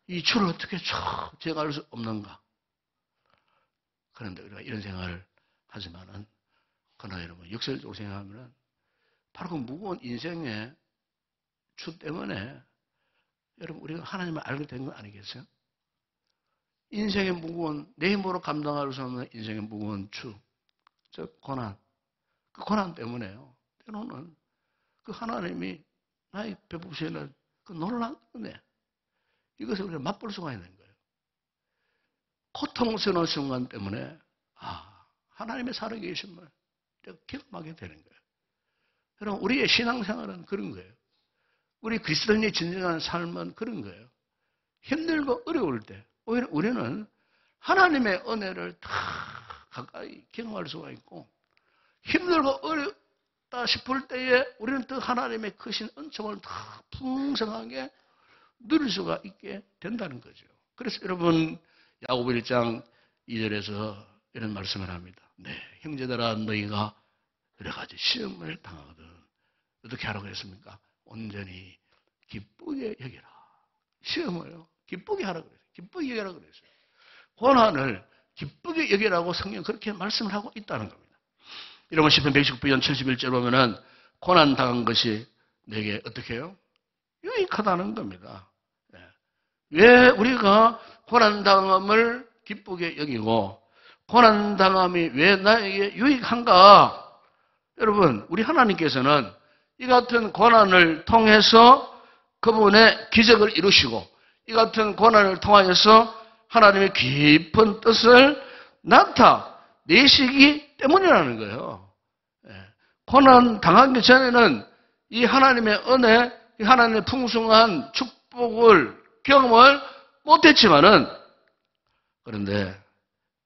Speaker 1: 이 추를 어떻게 제어할 수 없는가. 그런데 우리가 이런 생각을 하지만은 그러나 여러분 역설적으로 생각하면은 바로 그 무거운 인생의 추 때문에 여러분 우리가 하나님을 알게 된 거 아니겠어요? 인생의 무거운 내 힘으로 감당할 수 없는 인생의 무거운 추, 즉 고난, 그 고난 때문에요. 때로는 그 하나님이 나의 베푸시는 그 놀라운 은혜 이것을 우리가 맛볼 수가 있는 거예요. 고통스러운 순간 때문에 하나님의 살아계심을 경험하게 되는 거예요. 여러분 우리의 신앙생활은 그런 거예요. 우리 그리스도인의 진정한 삶은 그런 거예요. 힘들고 어려울 때 오히려 우리는 하나님의 은혜를 다 가까이 경험할 수가 있고 힘들고 어렵다 싶을 때에 우리는 또 하나님의 크신 은총을 다 풍성하게 누릴 수가 있게 된다는 거죠. 그래서 여러분 야고보 1장 2절에서 이런 말씀을 합니다. 네, 형제들아 너희가 여러 가지 시험을 당하거든 어떻게 하라고 했습니까? 온전히 기쁘게 여기라. 시험을요 기쁘게 하라고 그랬어요. 기쁘게 여기라고 그랬어요. 고난을 기쁘게 여기라고 성경 그렇게 말씀을 하고 있다는 겁니다. 이러면 시편 119편 71절 보면은 고난 당한 것이 내게 어떻게 해요? 유익하다는 겁니다. 왜 우리가 고난 당함을 기쁘게 여기고 고난 당함이 왜 나에게 유익한가? 여러분, 우리 하나님께서는 이 같은 고난을 통해서 그분의 기적을 이루시고 이 같은 고난을 통하여서 하나님의 깊은 뜻을 나타내시기 때문이라는 거예요. 고난 당하기 전에는 이 하나님의 은혜, 이 하나님의 풍성한 축복을 경험을 못했지만은 그런데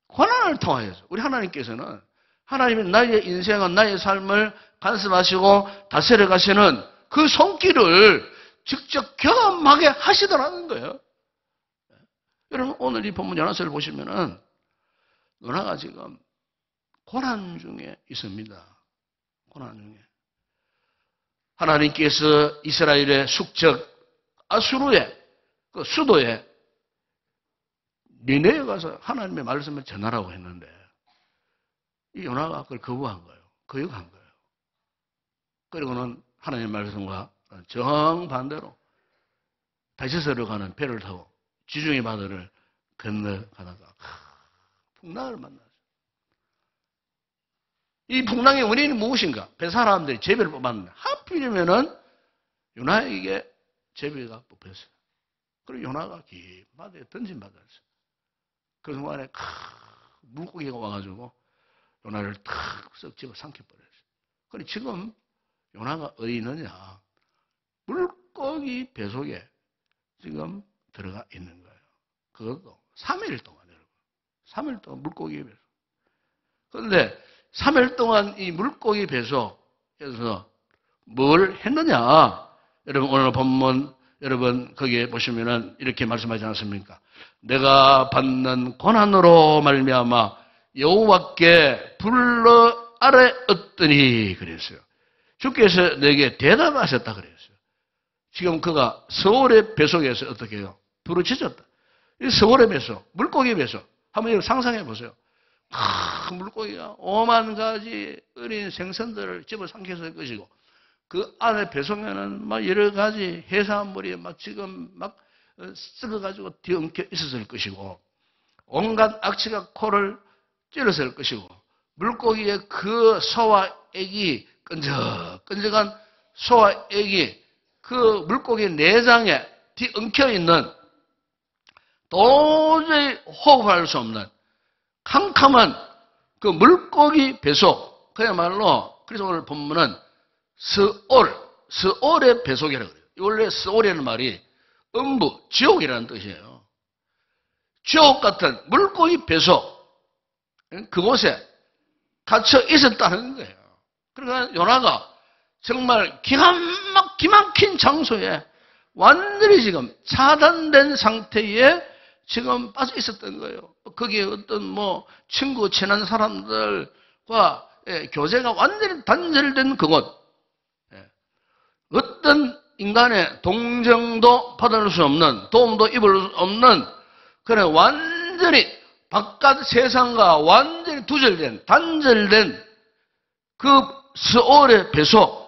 Speaker 1: 고난을 통하여서 우리 하나님께서는 하나님이 나의 인생은 나의 삶을 간섭하시고 다스려 가시는 그 손길을 직접 경험하게 하시더라는 거예요. 여러분 오늘 이 본문 요나서를 보시면은 누나가 지금 고난 중에 있습니다. 고난 중에 하나님께서 이스라엘의 숙적 아수르의 그 수도에 니네에 가서 하나님의 말씀을 전하라고 했는데 이 요나가 그걸 거부한 거예요. 거역한 거예요. 그리고는 하나님의 말씀과 정반대로 다시스로 가는 배를 타고 지중해 바다를 건너가다가 풍랑을 만났어요. 이 풍랑의 원인이 무엇인가? 배 사람들이 제비를 뽑았는데 하필이면은 요나에게 제비가 뽑혔어요. 그리고 요나가 깊은 바다에 던진받았어요. 그 순간에 물고기가 와가지고 요나를 탁 집어 삼켜버렸어요. 그런데 지금 요나가 어디 있느냐? 물고기 배 속에 지금 들어가 있는 거예요. 그것도 3일 동안, 여러분. 3일 동안 물고기 배속. 그런데 3일 동안 이 물고기 배속에서 뭘 했느냐? 여러분, 오늘 본문, 여러분, 거기에 보시면은 이렇게 말씀하지 않습니까? 내가 받는 고난으로 말미암아 여호와께 불러 아뢰었더니 그랬어요. 주께서 내게 대답하셨다 그랬어요. 지금 그가 서울의 배속에서 어떻게 해요? 부르짖었다. 이 서울의 배속, 물고기 배속. 한번 상상해 보세요. 물고기가 5만 가지 어린 생선들을 집어삼켰을 것이고 그 안에 배속에는 막 여러 가지 해산물이 막 지금 막 썩어가지고 뒤엉켜 있었을 것이고 온갖 악취가 코를 찔렀을 것이고 물고기의 그 소와 액이 끈적끈적한 소와 액이 그 물고기 내장에 뒤엉켜 있는 도저히 호흡할 수 없는 캄캄한 그 물고기 배속, 그야말로, 그래서 오늘 본문은 스올의 배속이라고 그래요. 원래 스올이라는 말이 음부, 지옥이라는 뜻이에요. 지옥 같은 물고기 배속, 그곳에 갇혀 있었다는 거예요. 그러니까 요나가 정말 기가 막힌 장소에 완전히 지금 차단된 상태에 지금 빠져 있었던 거예요. 거기에 어떤 친구, 친한 사람들과 교제가 완전히 단절된 그곳. 어떤 인간의 동정도 받을 수 없는, 도움도 입을 수 없는, 그런 완전히 바깥 세상과 완전히 두절된, 단절된 그 스올의 배속.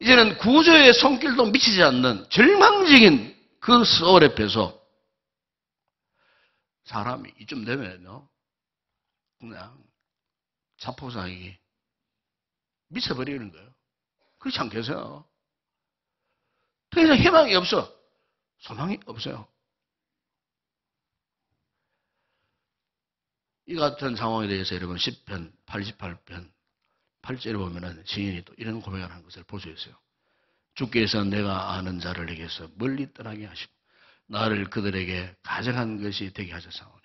Speaker 1: 이제는 구조의 손길도 미치지 않는 절망적인 그 스올의 배속. 사람이 이쯤 되면요, 그냥 자포자기 미쳐버리는 거예요. 그렇지 않겠어요? 더 이상 희망이 없어. 소망이 없어요. 이 같은 상황에 대해서 여러분 10편, 88편, 8절에 보면은 증인이 또 이런 고백을 하는 것을 볼 수 있어요. 주께서 내가 아는 자를 내게서 멀리 떠나게 하시고 나를 그들에게 가정한 것이 되게 하셨사오니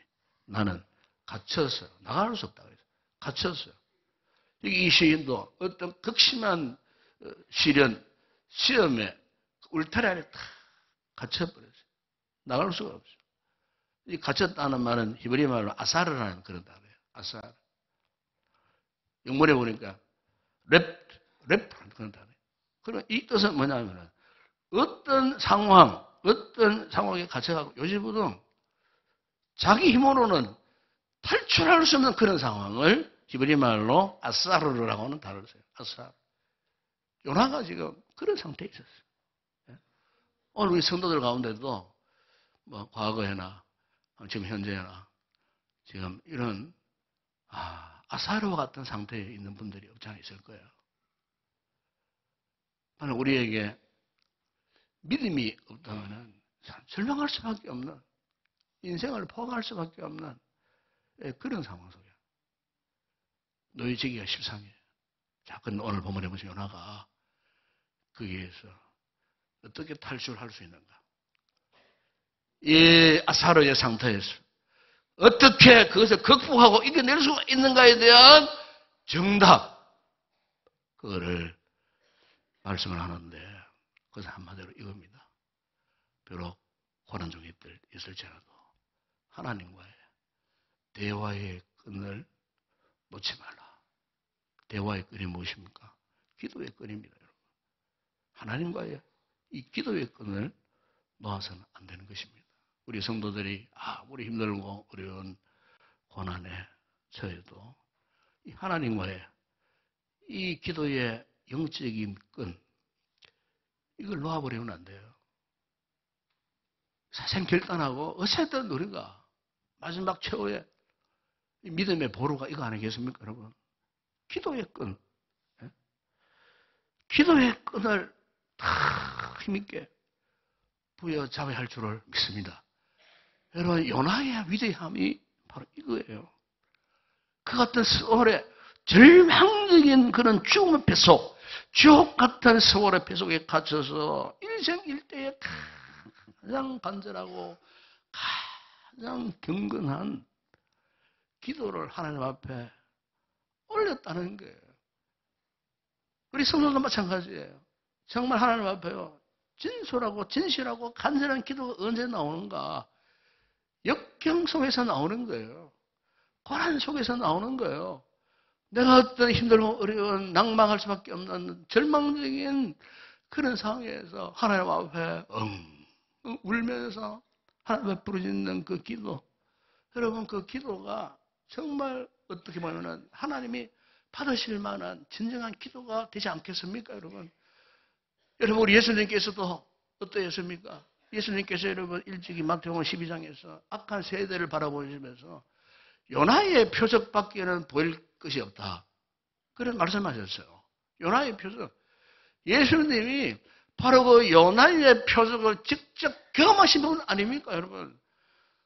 Speaker 1: 나는 갇혔어요. 나갈 수 없다 그래서 갇혔어요. 이 시인도 어떤 극심한 시련, 시험에 울타리 안에 탁 갇혀버렸어요. 나갈 수가 없어요. 이 갇혔다는 말은 히브리 말로 아사르라는 그런 단어예요. 아사르. 영문에 보니까 랩라는 그런 단어예요. 그럼 이 뜻은 뭐냐면은 어떤 상황에 갇혀가고 요즘은 자기 힘으로는 탈출할 수 없는 그런 상황을 히브리 말로 아사르라고 하는 단어를 써요. 아사르. 요나가 지금 그런 상태에 있었어요. 오늘 우리 성도들 가운데도 과거에나 지금 현재나 지금 이런 아사르와 같은 상태에 있는 분들이 없지 않아 있을 거예요. 우리에게 믿음이 없다면 절망할 수밖에 없는, 인생을 포기할 수밖에 없는 그런 상황 속에 놓여지기가 십상이에요. 자, 근데 오늘 본문에 보시면 요나가 거기에서 어떻게 탈출할 수 있는가? 이 아사르의 상태에서 어떻게 그것을 극복하고 이겨낼 수 있는가에 대한 정답, 그거를 말씀을 하는데 그것은 한마디로 이겁니다. 비록 고난 중에 있을지라도 하나님과의 대화의 끈을 놓지 말라. 대화의 끈이 무엇입니까? 기도의 끈입니다, 여러분. 하나님과의 이 기도의 끈을 놓아서는 안 되는 것입니다. 우리 성도들이 우리 힘들고 어려운 고난에 처해도 이 하나님과의 이 기도의 영적인 끈, 이걸 놓아버리면 안 돼요. 사생 결단하고 어쨌든 우리가 마지막 최후의 믿음의 보루가 이거 아니겠습니까, 여러분? 기도의 끈. 예? 기도의 끈을 다 힘있게 부여잡아야 할 줄을 믿습니다. 여러분, 요나의 위대함이 바로 이거예요. 그 같은 세월의 절망적인 그런 죽음의 뱃속, 지옥 같은 세월의 뱃속에 갇혀서 일생일대에 가장 간절하고 가장 경건한 기도를 하나님 앞에 올렸다는 거예요. 우리 성도도 마찬가지예요. 정말 하나님 앞에요. 진솔하고 진실하고 간절한 기도가 언제 나오는가? 역경 속에서 나오는 거예요. 고난 속에서 나오는 거예요. 내가 어떤 힘들고 어려운 낭망할 수밖에 없는 절망적인 그런 상황에서 하나님 앞에 울면서 하나님 앞에 부르짖는 그 기도. 여러분, 그 기도가 정말 어떻게 보면 하나님이 받으실 만한 진정한 기도가 되지 않겠습니까, 여러분? 여러분, 우리 예수님께서도 어떠했습니까? 예수님께서 여러분 일찍이 마태복음 12장에서 악한 세대를 바라보시면서 요나의 표적밖에는 보일 것이 없다. 그런 말씀하셨어요. 요나의 표적. 예수님이 바로 그 요나의 표적을 직접 경험하신 분 아닙니까, 여러분?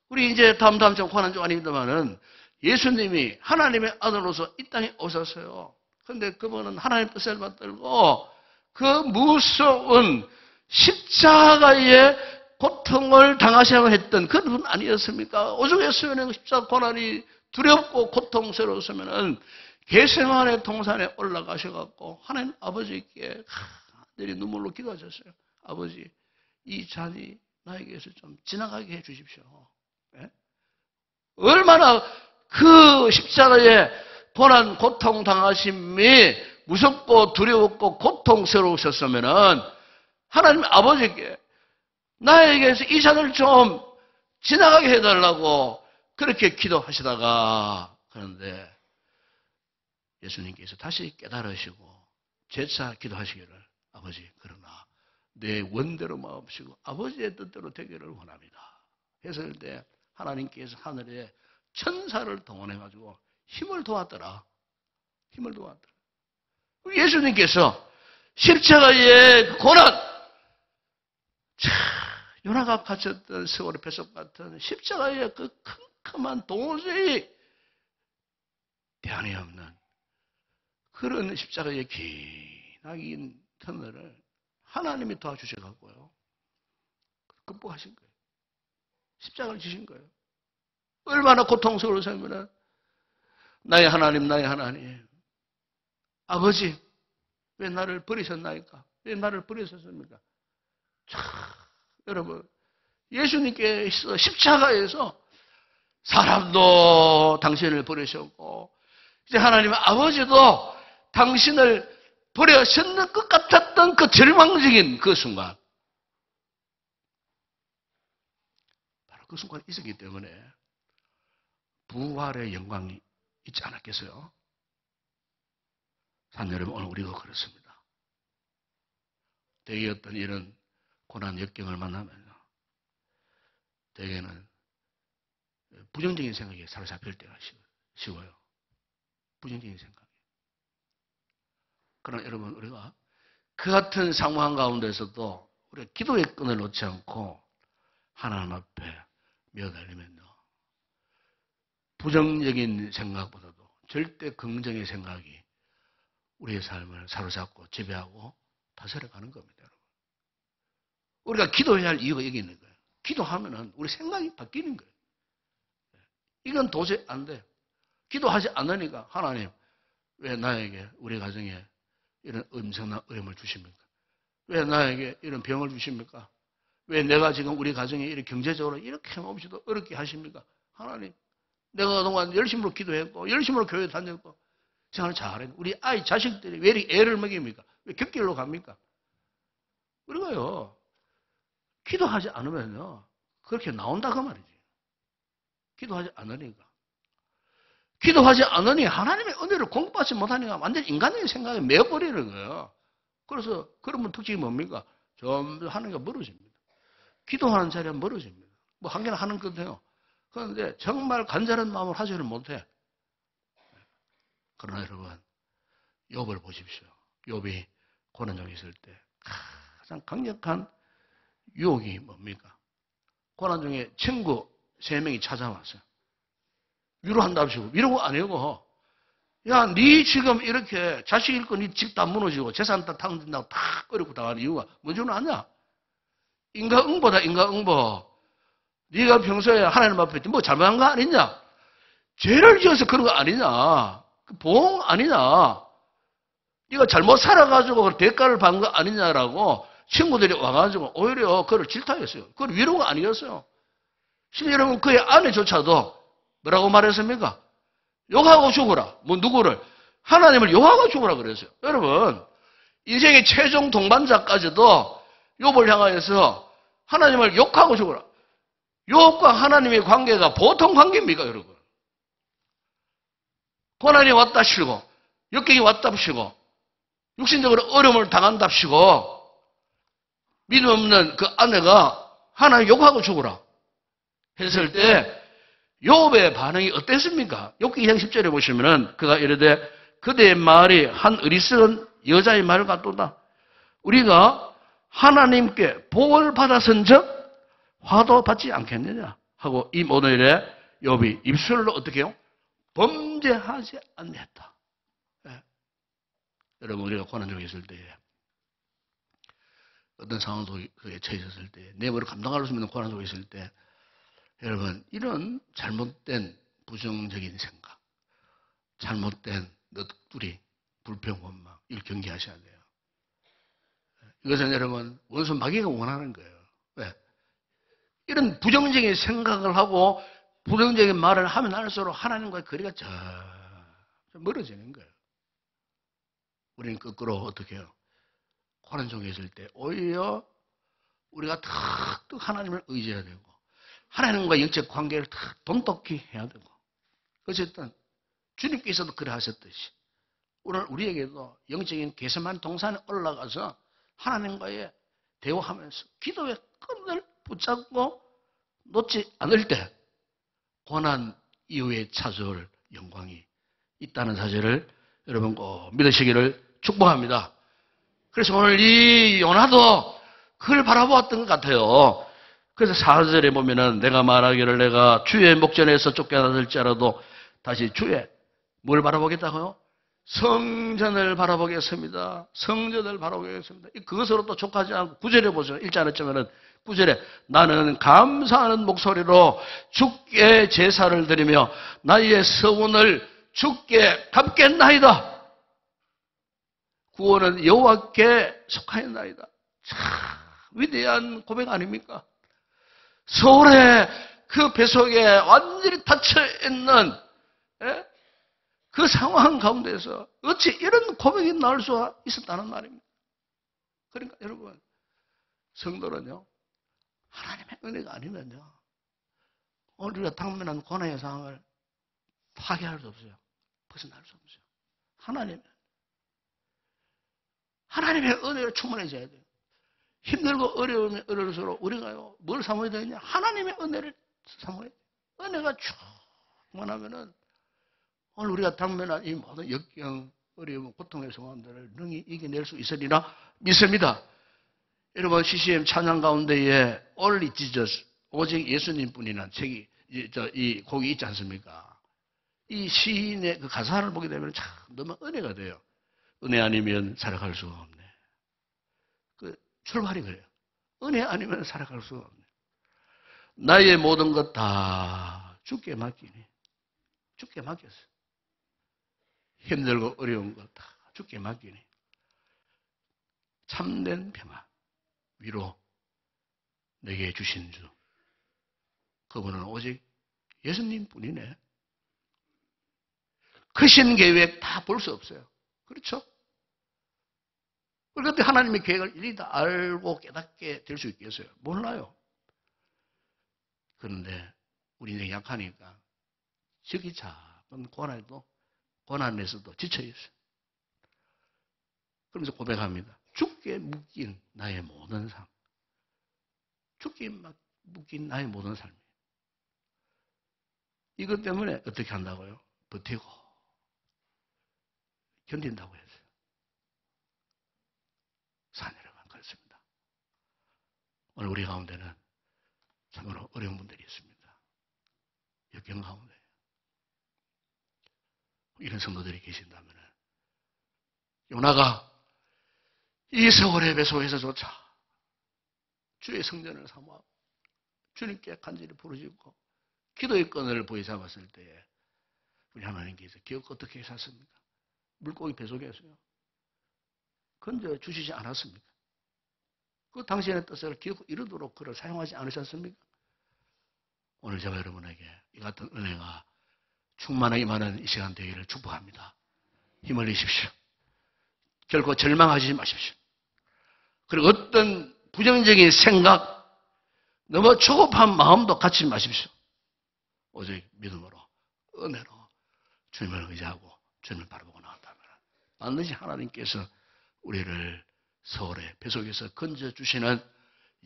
Speaker 1: 우리 이제 다음 주 고난 중 아닙니다만은 예수님이 하나님의 아들로서 이 땅에 오셨어요. 그런데 그분은 하나님의 뜻을 받들고 그 무서운 십자가의 고통을 당하셔야 했던 그런 분 아니었습니까? 오죽했으면 십자가 고난이 두렵고 고통스러웠으면은 겟세마네 동산에 올라가셔갖고 하나님 아버지께 하늘이 눈물로 기도하셨어요. 아버지, 이 잔이 나에게서 좀 지나가게 해 주십시오. 네? 얼마나 그 십자가의 고난 고통 당하심이 무섭고 두려웠고 고통스러우셨으면은 하나님 아버지께 나에게서 이 잔을 좀 지나가게 해달라고 그렇게 기도하시다가 그런데 예수님께서 다시 깨달으시고 재차 기도하시기를 아버지 그러나 내 원대로 마옵시고 아버지의 뜻대로 되기를 원합니다. 했을 때 하나님께서 하늘에 천사를 동원해가지고 힘을 도왔더라. 힘을 도왔더라. 예수님께서 십자가의 고난, 요나가 갇혔던 세월의 뱃속 같은 십자가의 그 큼큼한 도저히 대안이 없는 그런 십자가의 기나긴 터널을 하나님이 도와주셔갖고요. 극복하신 거예요. 십자가를 지신 거예요. 얼마나 고통스러우시면은 나의 하나님, 나의 하나님. 아버지, 왜 나를 버리셨나이까? 왜 나를 버리셨습니까? 여러분, 예수님께서 십자가에서 사람도 당신을 버리셨고, 이제 하나님 아버지도 당신을 버리셨는 것 같았던 그 절망적인 그 순간. 바로 그 순간이 있었기 때문에 부활의 영광이 있지 않았겠어요? 산 여러분, 오늘 우리도 그렇습니다. 대개 어떤 이런 고난 역경을 만나면요. 대개는 부정적인 생각이 사로잡힐 때가 쉬워요. 부정적인 생각이. 그러나 여러분, 우리가 그 같은 상황 가운데서도 우리가 기도의 끈을 놓지 않고 하나님 앞에 매어달리면요. 부정적인 생각보다도 절대 긍정의 생각이 우리의 삶을 사로잡고 지배하고 다스려가는 겁니다, 여러분. 우리가 기도해야 할 이유가 여기 있는 거예요. 기도하면은 우리 생각이 바뀌는 거예요. 이건 도저히 안 돼. 기도하지 않으니까 하나님 왜 나에게 우리 가정에 이런 엄청난 어려움을 주십니까? 왜 나에게 이런 병을 주십니까? 왜 내가 지금 우리 가정에 이렇게 경제적으로 이렇게 없이도 어렵게 하십니까? 하나님, 내가 그동안 열심으로 기도했고 열심으로 교회 다녔고 생활을 잘했는데 우리 아이 자식들이 왜 이렇게 애를 먹입니까? 왜 격길로 갑니까? 우리가요 기도하지 않으면요 그렇게 나온다 그 말이지. 기도하지 않으니까. 기도하지 않으니 하나님의 은혜를 공부하지 못하니까 완전 인간적인 생각에 매어버리는 거예요. 그래서 그런 분 특징이 뭡니까? 점점 하나님과 멀어집니다. 기도하는 자리에 멀어집니다. 뭐 한 개는 하는 건데요. 그런데 정말 간절한 마음으로 하지를 못해. 그러나 여러분, 욥을 보십시오. 욥이 고난 중에 있을 때 가장 강력한 유혹이 뭡니까? 고난 중에 친구 3명이 찾아왔어요. 위로한답시고, 위로가 아니고, 야, 니 지금 이렇게 자식 잃고 니 집 다 무너지고 재산 다 탕진다고 다 어렵고 당하는 이유가 뭔지 아냐? 인과응보다, 인과응보. 네가 평소에 하나님 앞에 뭐 잘못한 거 아니냐? 죄를 지어서 그런 거 아니냐? 보응 아니냐? 네가 잘못 살아가지고 대가를 받은 거 아니냐라고 친구들이 와가지고 오히려 그를 질타했어요. 그건 위로가 아니었어요. 심지어 여러분 그의 아내조차도 뭐라고 말했습니까? 욕하고 죽어라. 뭐 누구를? 하나님을 욕하고 죽어라 그랬어요. 여러분 인생의 최종 동반자까지도 욥을 향하여서 하나님을 욕하고 죽어라. 욥과 하나님의 관계가 보통 관계입니까 여러분? 고난이 왔다시고 역경이 왔답시고 육신적으로 어려움을 당한답시고 믿음 없는 그 아내가 하나님 욕하고 죽어라 했을 때 욥의 반응이 어땠습니까? 욥기 2장 10절에 보시면은 그가 이르되 그대의 말이 한 어리석은 여자의 말 같도다. 우리가 하나님께 복을 받았은즉 화도 받지 않겠느냐 하고 이 모든 일에 욥이 입술로 어떻게 해요? 범죄하지 않겠다. 예. 여러분 우리가 고난 중에 있을 때에 어떤 상황 속에 처해 있었을 때 내버려 감당할 수 있는 고난 속에 있을 때 여러분 이런 잘못된 부정적인 생각 잘못된 넋두리 불평 원망 이걸 경계하셔야 돼요. 이것은 여러분 원수 마귀가 원하는 거예요. 왜? 이런 부정적인 생각을 하고 부정적인 말을 하면 할수록 하나님과의 거리가 점점 멀어지는 거예요. 우리는 거꾸로 어떻게 해요? 고난 중에 있을 때 오히려 우리가 탁탁 하나님을 의지해야 되고 하나님과 영적 관계를 탁 돈독히 해야 되고 어쨌든 주님께서도 그래 하셨듯이 오늘 우리에게도 영적인 개선만 동산에 올라가서 하나님과의 대화하면서 기도의 끈을 붙잡고 놓지 않을 때 고난 이후에 찾아올 영광이 있다는 사실을 여러분 꼭 믿으시기를 축복합니다. 그래서 오늘 이 요나도 그걸 바라보았던 것 같아요. 그래서 4절에 보면은 내가 말하기를 내가 주의 목전에서 쫓겨나들지라도 다시 주의 뭘 바라보겠다고요? 성전을 바라보겠습니다. 성전을 바라보겠습니다. 그것으로 또 족하지 않고 9절에 보세요. 읽지 않았지만은 9절에 나는 감사하는 목소리로 주께 제사를 드리며 나의 서원을 주께 갚겠나이다. 구원은 여호와께 속하였나이다. 참 위대한 고백 아닙니까? 서울의 그 배속에 완전히 닫혀있는 그 상황 가운데서 어찌 이런 고백이 나올 수 있었다는 말입니다. 그러니까 여러분 성도는요 하나님의 은혜가 아니면요 오늘 우리가 당면한 고난의 상황을 파괴할 수 없어요. 벗어날 수 없어요. 하나님의 은혜로 충만해져야 돼요. 힘들고 어려우면 어려울수록 우리가요 뭘 사모해야 되느냐? 하나님의 은혜를 사모해야 돼요. 은혜가 충만하면은 오늘 우리가 당면한 이 모든 역경, 어려움, 고통의 상황들을 능히 이겨낼 수 있으리라 믿습니다. 여러분 CCM 찬양 가운데에 Only Jesus, 오직 예수님뿐이라는 책이 이 곡이 있지 않습니까? 이 시인의 그 가사를 보게 되면 참 너무 은혜가 돼요. 은혜 아니면 살아갈 수가 없네. 그 출발이 그래요. 은혜 아니면 살아갈 수가 없네. 나의 모든 것 다 주께 맡기니. 주께 맡겼어. 힘들고 어려운 것 다 주께 맡기니. 참된 평안, 위로 내게 주신 주. 그분은 오직 예수님뿐이네. 크신 계획 다 볼 수 없어요. 그렇죠? 그런데 하나님의 계획을 일일이 다 알고 깨닫게 될 수 있겠어요? 몰라요. 그런데 우리 인생이 약하니까 저기 자꾸 고난에서도 지쳐있어요. 그러면서 고백합니다. 죽게 묶인 나의 모든 삶. 죽게 묶인 나의 모든 삶이에요. 이것 때문에 어떻게 한다고요? 버티고 견딘다고 했어요. 사내려만 그렇습니다. 오늘 우리 가운데는 참으로 어려운 분들이 있습니다. 역경 가운데 이런 성도들이 계신다면 요나가 이 세월의 배속에서조차 주의 성전을 사모하고 주님께 간절히 부르짖고 기도의 끈을 부여잡았을 때에 우리 하나님께서 기억 어떻게 하셨습니까? 물고기 배속에서요 건져 주시지 않았습니까? 그 당신의 뜻을 기억 이루도록 그를 사용하지 않으셨습니까? 오늘 제가 여러분에게 이 같은 은혜가 충만하게 임하는 이 시간 되기를 축복합니다. 힘을 내십시오. 결코 절망하지 마십시오. 그리고 어떤 부정적인 생각, 너무 조급한 마음도 갖지 마십시오. 오직 믿음으로, 은혜로 주님을 의지하고 주님을 바라보고 나간다면 반드시 하나님께서 우리를 서울의 배속에서 건져주시는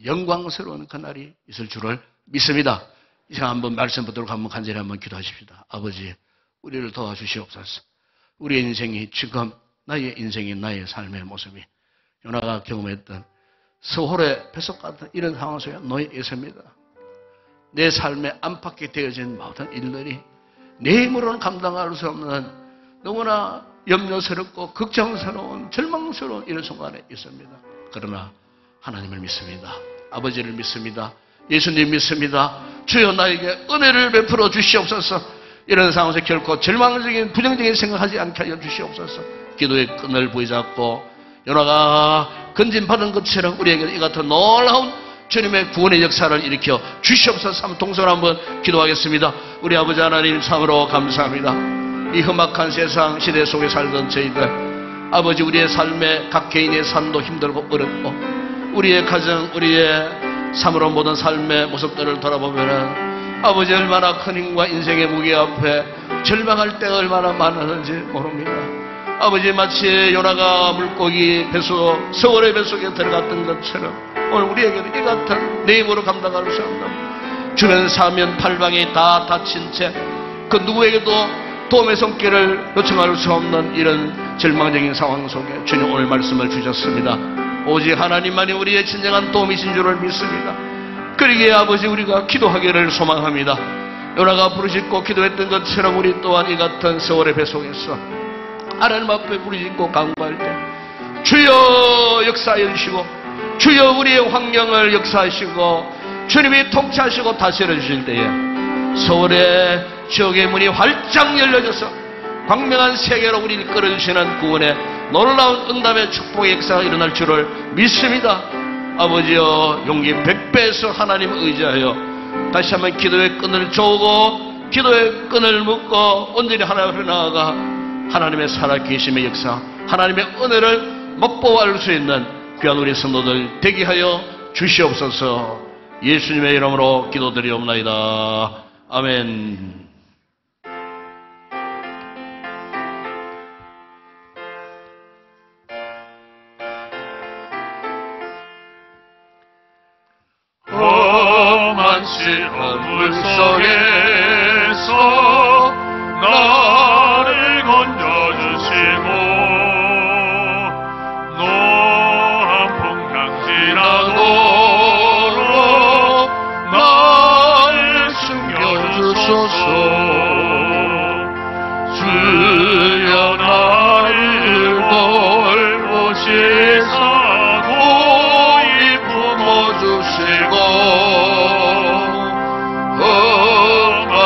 Speaker 1: 영광스러운 그날이 있을 줄을 믿습니다. 이 시간 한번 말씀 붙도록 한번 간절히 한번 기도하십시다. 아버지, 우리를 도와주시옵소서. 우리의 인생이 지금 나의 인생이 나의 삶의 모습이 요나가 경험했던 서울의 배속 같은 이런 상황 속에 놓여 있습니다. 내 삶에 안팎에 되어진 모든 일들이 내 힘으로는 감당할 수 없는 너무나 염려스럽고 걱정스러운 절망스러운 이런 순간에 있습니다. 그러나 하나님을 믿습니다. 아버지를 믿습니다. 예수님 믿습니다. 주여 나에게 은혜를 베풀어 주시옵소서. 이런 상황에서 결코 절망적인 부정적인 생각하지 않게 하여 주시옵소서. 기도의 끈을 부여잡고 요나가 건진받은 것처럼 우리에게 이 같은 놀라운 주님의 구원의 역사를 일으켜 주시옵소서. 한번 동서로 한번 기도하겠습니다. 우리 아버지 하나님 참으로 감사합니다. 이 험악한 세상 시대 속에 살던 저희들 아버지 우리의 삶에 각 개인의 삶도 힘들고 어렵고 우리의 가정 우리의 삶으로 모든 삶의 모습들을 돌아보면은 아버지 얼마나 큰 힘과 인생의 무게 앞에 절망할 때가 얼마나 많았는지 모릅니다. 아버지 마치 요나가 물고기 배속 서울의 배속에 들어갔던 것처럼 오늘 우리에게도 이 같은 내 힘으로 감당할 수 없는 주변 사면 팔방이 다 닫힌 채 그 누구에게도 도움의 손길을 요청할 수 없는 이런 절망적인 상황 속에 주님 오늘 말씀을 주셨습니다. 오직 하나님만이 우리의 진정한 도움이신 줄을 믿습니다. 그러기에 아버지 우리가 기도하기를 소망합니다. 요나가 부르짖고 기도했던 것처럼 우리 또한 이 같은 세월의 배속에서 하나님 앞에 부르짖고 간구할 때 주여 역사하여 주시고 주여 우리의 환경을 역사하시고 주님이 통치하시고 다스려 주실 때에 서울의 지옥의 문이 활짝 열려져서 광명한 세계로 우리를 끌어주시는 구원의 놀라운 응답의 축복의 역사가 일어날 줄을 믿습니다. 아버지여 용기 100배에서 하나님 의지하여 다시 한번 기도의 끈을 조우고 기도의 끈을 묶고 온전히 하나님 앞에 나아가 하나님의 살아계심의 역사 하나님의 은혜를 맛보아할 수 있는 귀한 우리 성도들 되게 하여 주시옵소서. 예수님의 이름으로 기도드리옵나이다. 아멘.
Speaker 3: 험한 시험 속에서 나를 건져주시고 노한 풍랑 지나도록 나를 숨겨주소서. 주여 나를 돌보시사 주시고 험한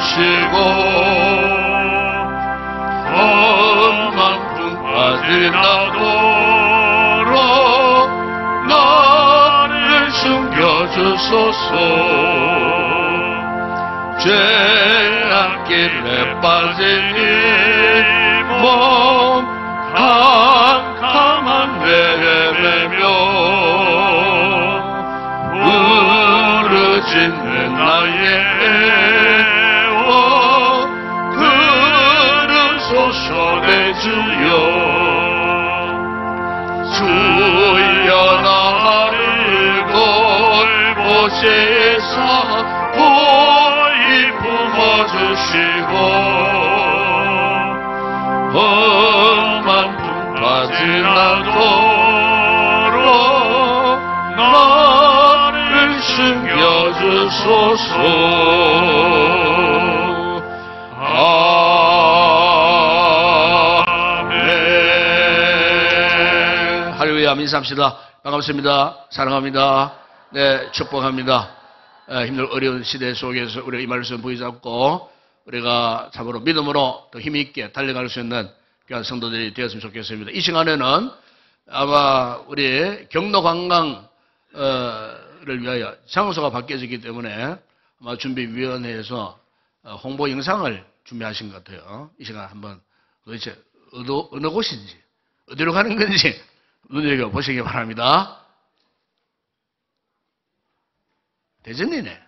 Speaker 3: 주시고 험한 중 빠지나도록 나를 숨겨주소서. 죄악길에 빠진 이몸 캄캄한 내배며 부르짖는 나의 애워 들으소서 내 주여. 주여 나를 골곳에서 보이 품어주시고 험한 품 빠지나도록 나를 숨겨주소서. 아멘.
Speaker 1: 할렐루야. 인사합시다. 반갑습니다. 사랑합니다. 네, 축복합니다. 힘들 어려운 시대 속에서 우리가 이 말씀 부여잡고 우리가 참으로 믿음으로 더 힘있게 달려갈 수 있는 귀한 성도들이 되었으면 좋겠습니다. 이 시간에는 아마 우리 경로관광을 위하여 장소가 바뀌어졌기 때문에 아마 준비위원회에서 홍보 영상을 준비하신 것 같아요. 이 시간 한번 도대체 어느 곳인지 어디로 가는 건지 눈여겨보시기 바랍니다. 대전이네.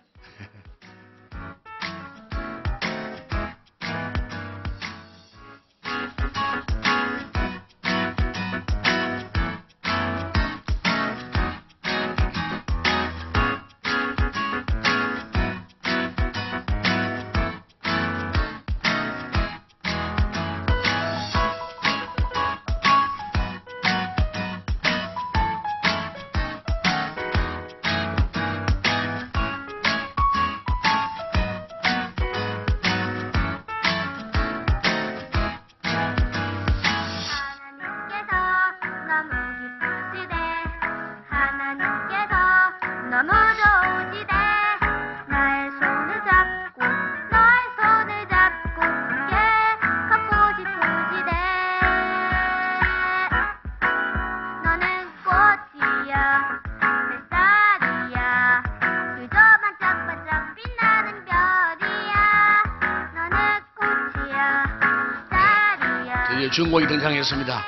Speaker 1: 주인공이 등장했습니다.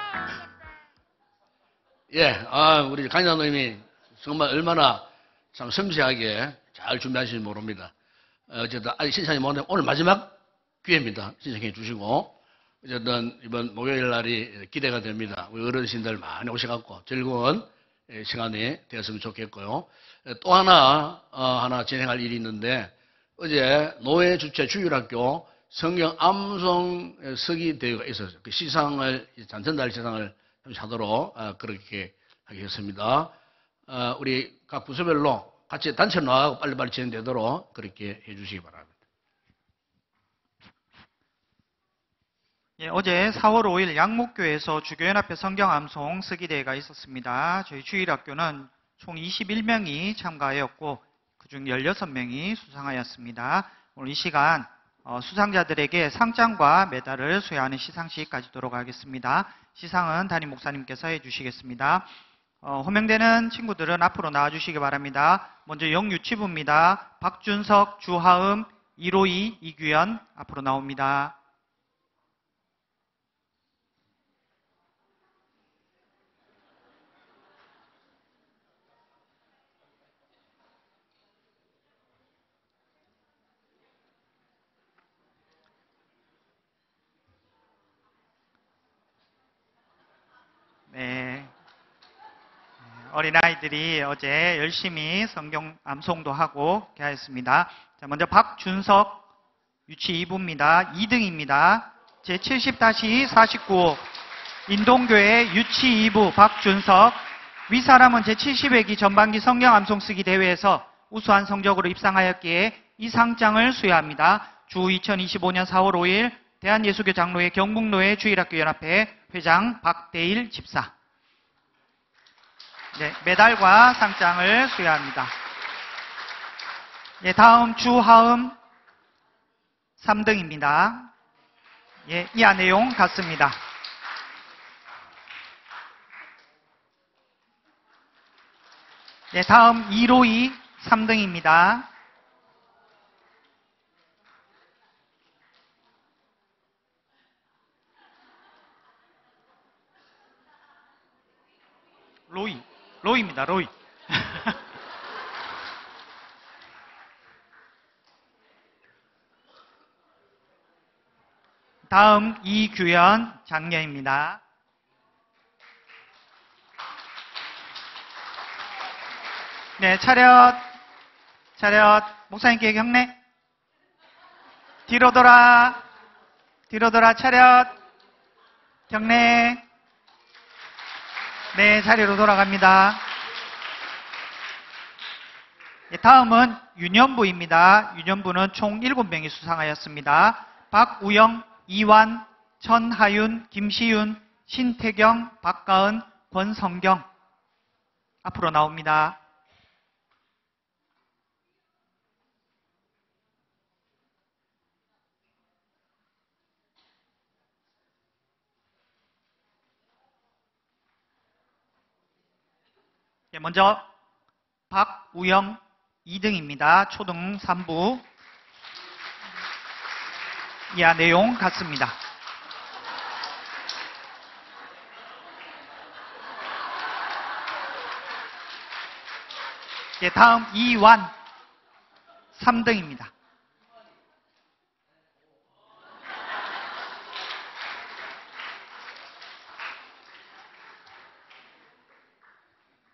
Speaker 1: 예, 우리 강장로님이 정말 얼마나 참 섬세하게 잘 준비하시는지 모릅니다. 어쨌든 아직 신청이 못했는데 오늘 마지막 기회입니다. 신청해 주시고 어쨌든 이번 목요일 날이 기대가 됩니다. 우리 어르신들 많이 오셔갖고 즐거운 시간이 되었으면 좋겠고요. 또 하나 진행할 일이 있는데 어제 노회 주최 주일학교 성경 암송 서기 대회가 있었어요. 그 시상을, 전달 시상을 하도록 그렇게 하겠습니다. 우리 각 부서별로 같이 단체 나가고 빨리빨리 진행되도록 그렇게 해주시기 바랍니다.
Speaker 4: 예, 어제 4월 5일 양목교에서 주교연합회 성경 암송 서기 대회가 있었습니다. 저희 주일학교는 총 21명이 참가하였고 그중 16명이 수상하였습니다. 오늘 이 시간 수상자들에게 상장과 메달을 수여하는 시상식 가지도록 하겠습니다. 시상은 담임 목사님께서 해주시겠습니다. 호명되는 친구들은 앞으로 나와주시기 바랍니다. 먼저 영유치부입니다. 박준석, 주하음, 이로이, 이규현 앞으로 나옵니다. 네. 어린아이들이 어제 열심히 성경 암송도 하고 하였습니다. 자, 먼저 박준석 유치 2부입니다. 2등입니다. 제70-49호 인동교회 유치 2부 박준석. 윗사람은 제70회기 전반기 성경 암송 쓰기 대회에서 우수한 성적으로 입상하였기에 이 상장을 수여합니다. 주 2025년 4월 5일 대한예수교 장로회 경북노회 주일학교 연합회 회장 박대일 집사. 네, 메달과 상장을 수여합니다. 네, 다음 주하음 3등입니다. 예, 이하 내용 같습니다. 네, 다음 2로이 3등입니다. 로이입니다. 로이. 다음 이규현 장녀입니다. 네, 차렷. 목사님께 경례. 뒤로 돌아, 차렷. 경례. 네, 자리로 돌아갑니다. 네, 다음은 유년부입니다. 유년부는 총 7명이 수상하였습니다. 박우영, 이완, 천하윤, 김시윤, 신태경, 박가은, 권성경. 앞으로 나옵니다. 네, 먼저 박우영 2등입니다. 초등 3부. 이하 내용 같습니다. 네, 다음 이완 3등입니다.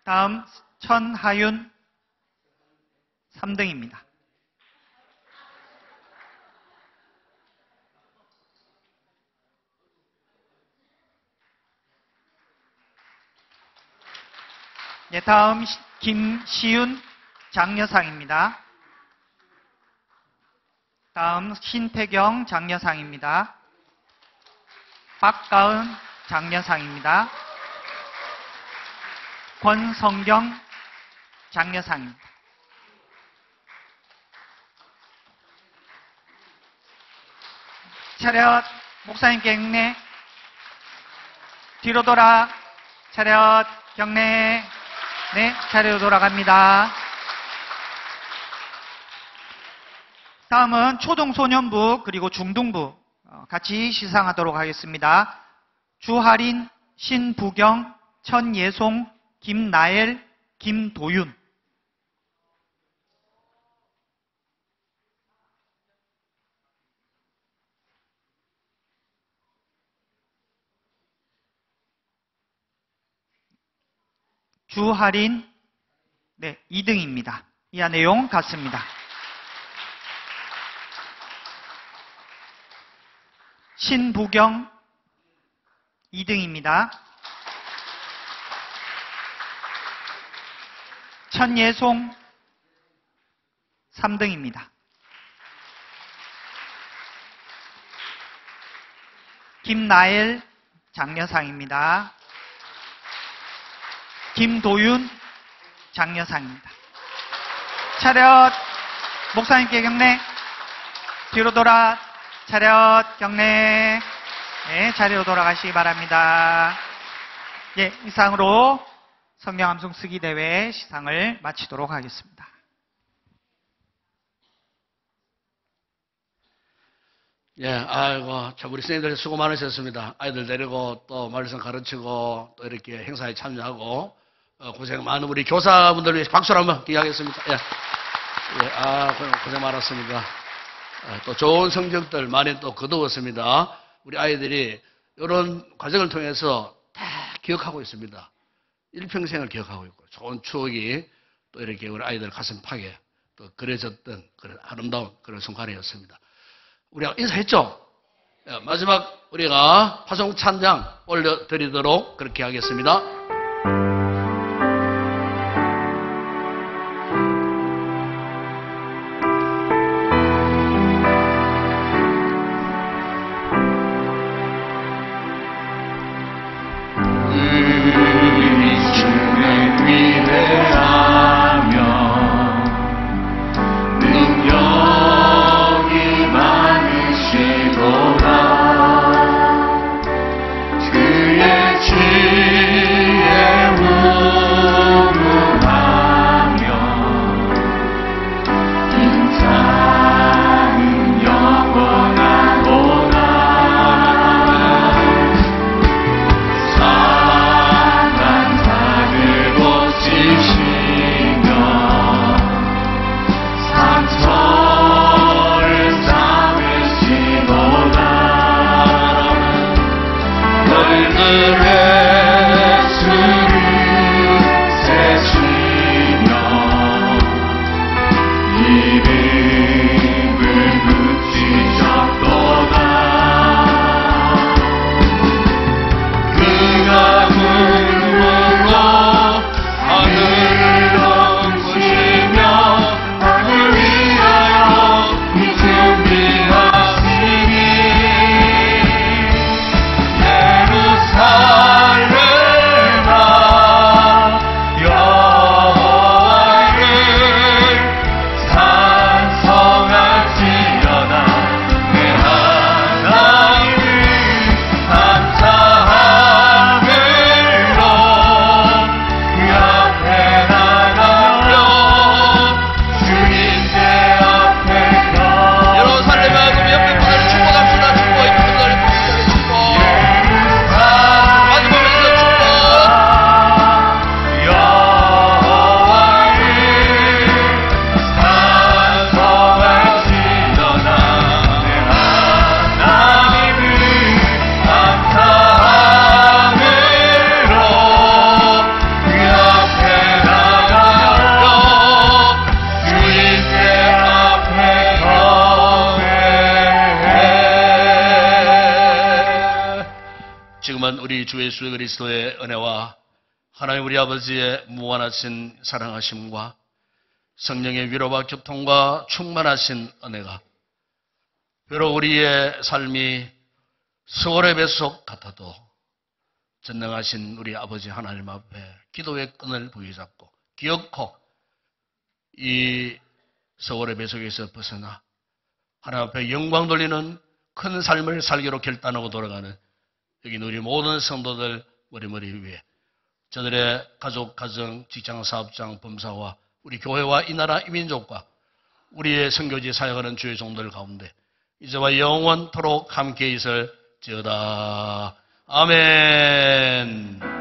Speaker 4: 다음 천하윤 3등입니다. 네, 다음 김시윤 장려상입니다. 다음 신태경 장려상입니다. 박가은 장려상입니다. 권성경 장려상입니다. 차렷. 목사님께 경례. 뒤로 돌아. 차렷. 경례. 네, 자리로 돌아갑니다. 다음은 초등소년부 그리고 중등부 같이 시상하도록 하겠습니다. 주하린, 신부경, 천예송, 김나엘, 김도윤. 주하린, 네, 2등입니다. 이하 내용 같습니다. 신부경 2등입니다. 천예송 3등입니다. 김나엘 장려상입니다. 김도윤 장려상입니다. 차렷. 목사님께 경례. 뒤로 돌아. 차렷. 경례. 네, 자리로 돌아가시기 바랍니다. 예, 이상으로 성경 암송 쓰기 대회 시상을 마치도록 하겠습니다.
Speaker 1: 예, 아이고, 참, 우리 선생님들 수고 많으셨습니다. 아이들 데리고 또 말씀 가르치고 또 이렇게 행사에 참여하고, 고생 많은 우리 교사분들 위해 박수를 한번 기하겠습니다. 예. 예, 고생 많았습니다. 또 좋은 성적들 많이 또 거두었습니다. 우리 아이들이 이런 과정을 통해서 다 기억하고 있습니다. 일평생을 기억하고 있고, 좋은 추억이 또 이렇게 우리 아이들 가슴팍에 또 그려졌던 그런 아름다운 그런 순간이었습니다. 우리가 인사했죠? 마지막 우리가 화성 찬양 올려드리도록 그렇게 하겠습니다.
Speaker 3: 능력이 많은
Speaker 1: 지금은 우리 주 예수 그리스도의 은혜와 하나님 우리 아버지의 무한하신 사랑하심과 성령의 위로와 교통과 충만하신 은혜가 비록 우리의 삶이 서울의 뱃속 같아도 전능하신 우리 아버지 하나님 앞에 기도의 끈을 부여잡고 기어코 이 서울의 뱃속에서 벗어나 하나님 앞에 영광 돌리는 큰 삶을 살기로 결단하고 돌아가는 여기 우리 모든 성도들 머리 위에 저들의 가족, 가정, 직장, 사업장, 범사와 우리 교회와 이 나라 이 민족과 우리의 선교지 사역하는 주의 종들 가운데 이제와 영원토록 함께 있을지어다. 아멘.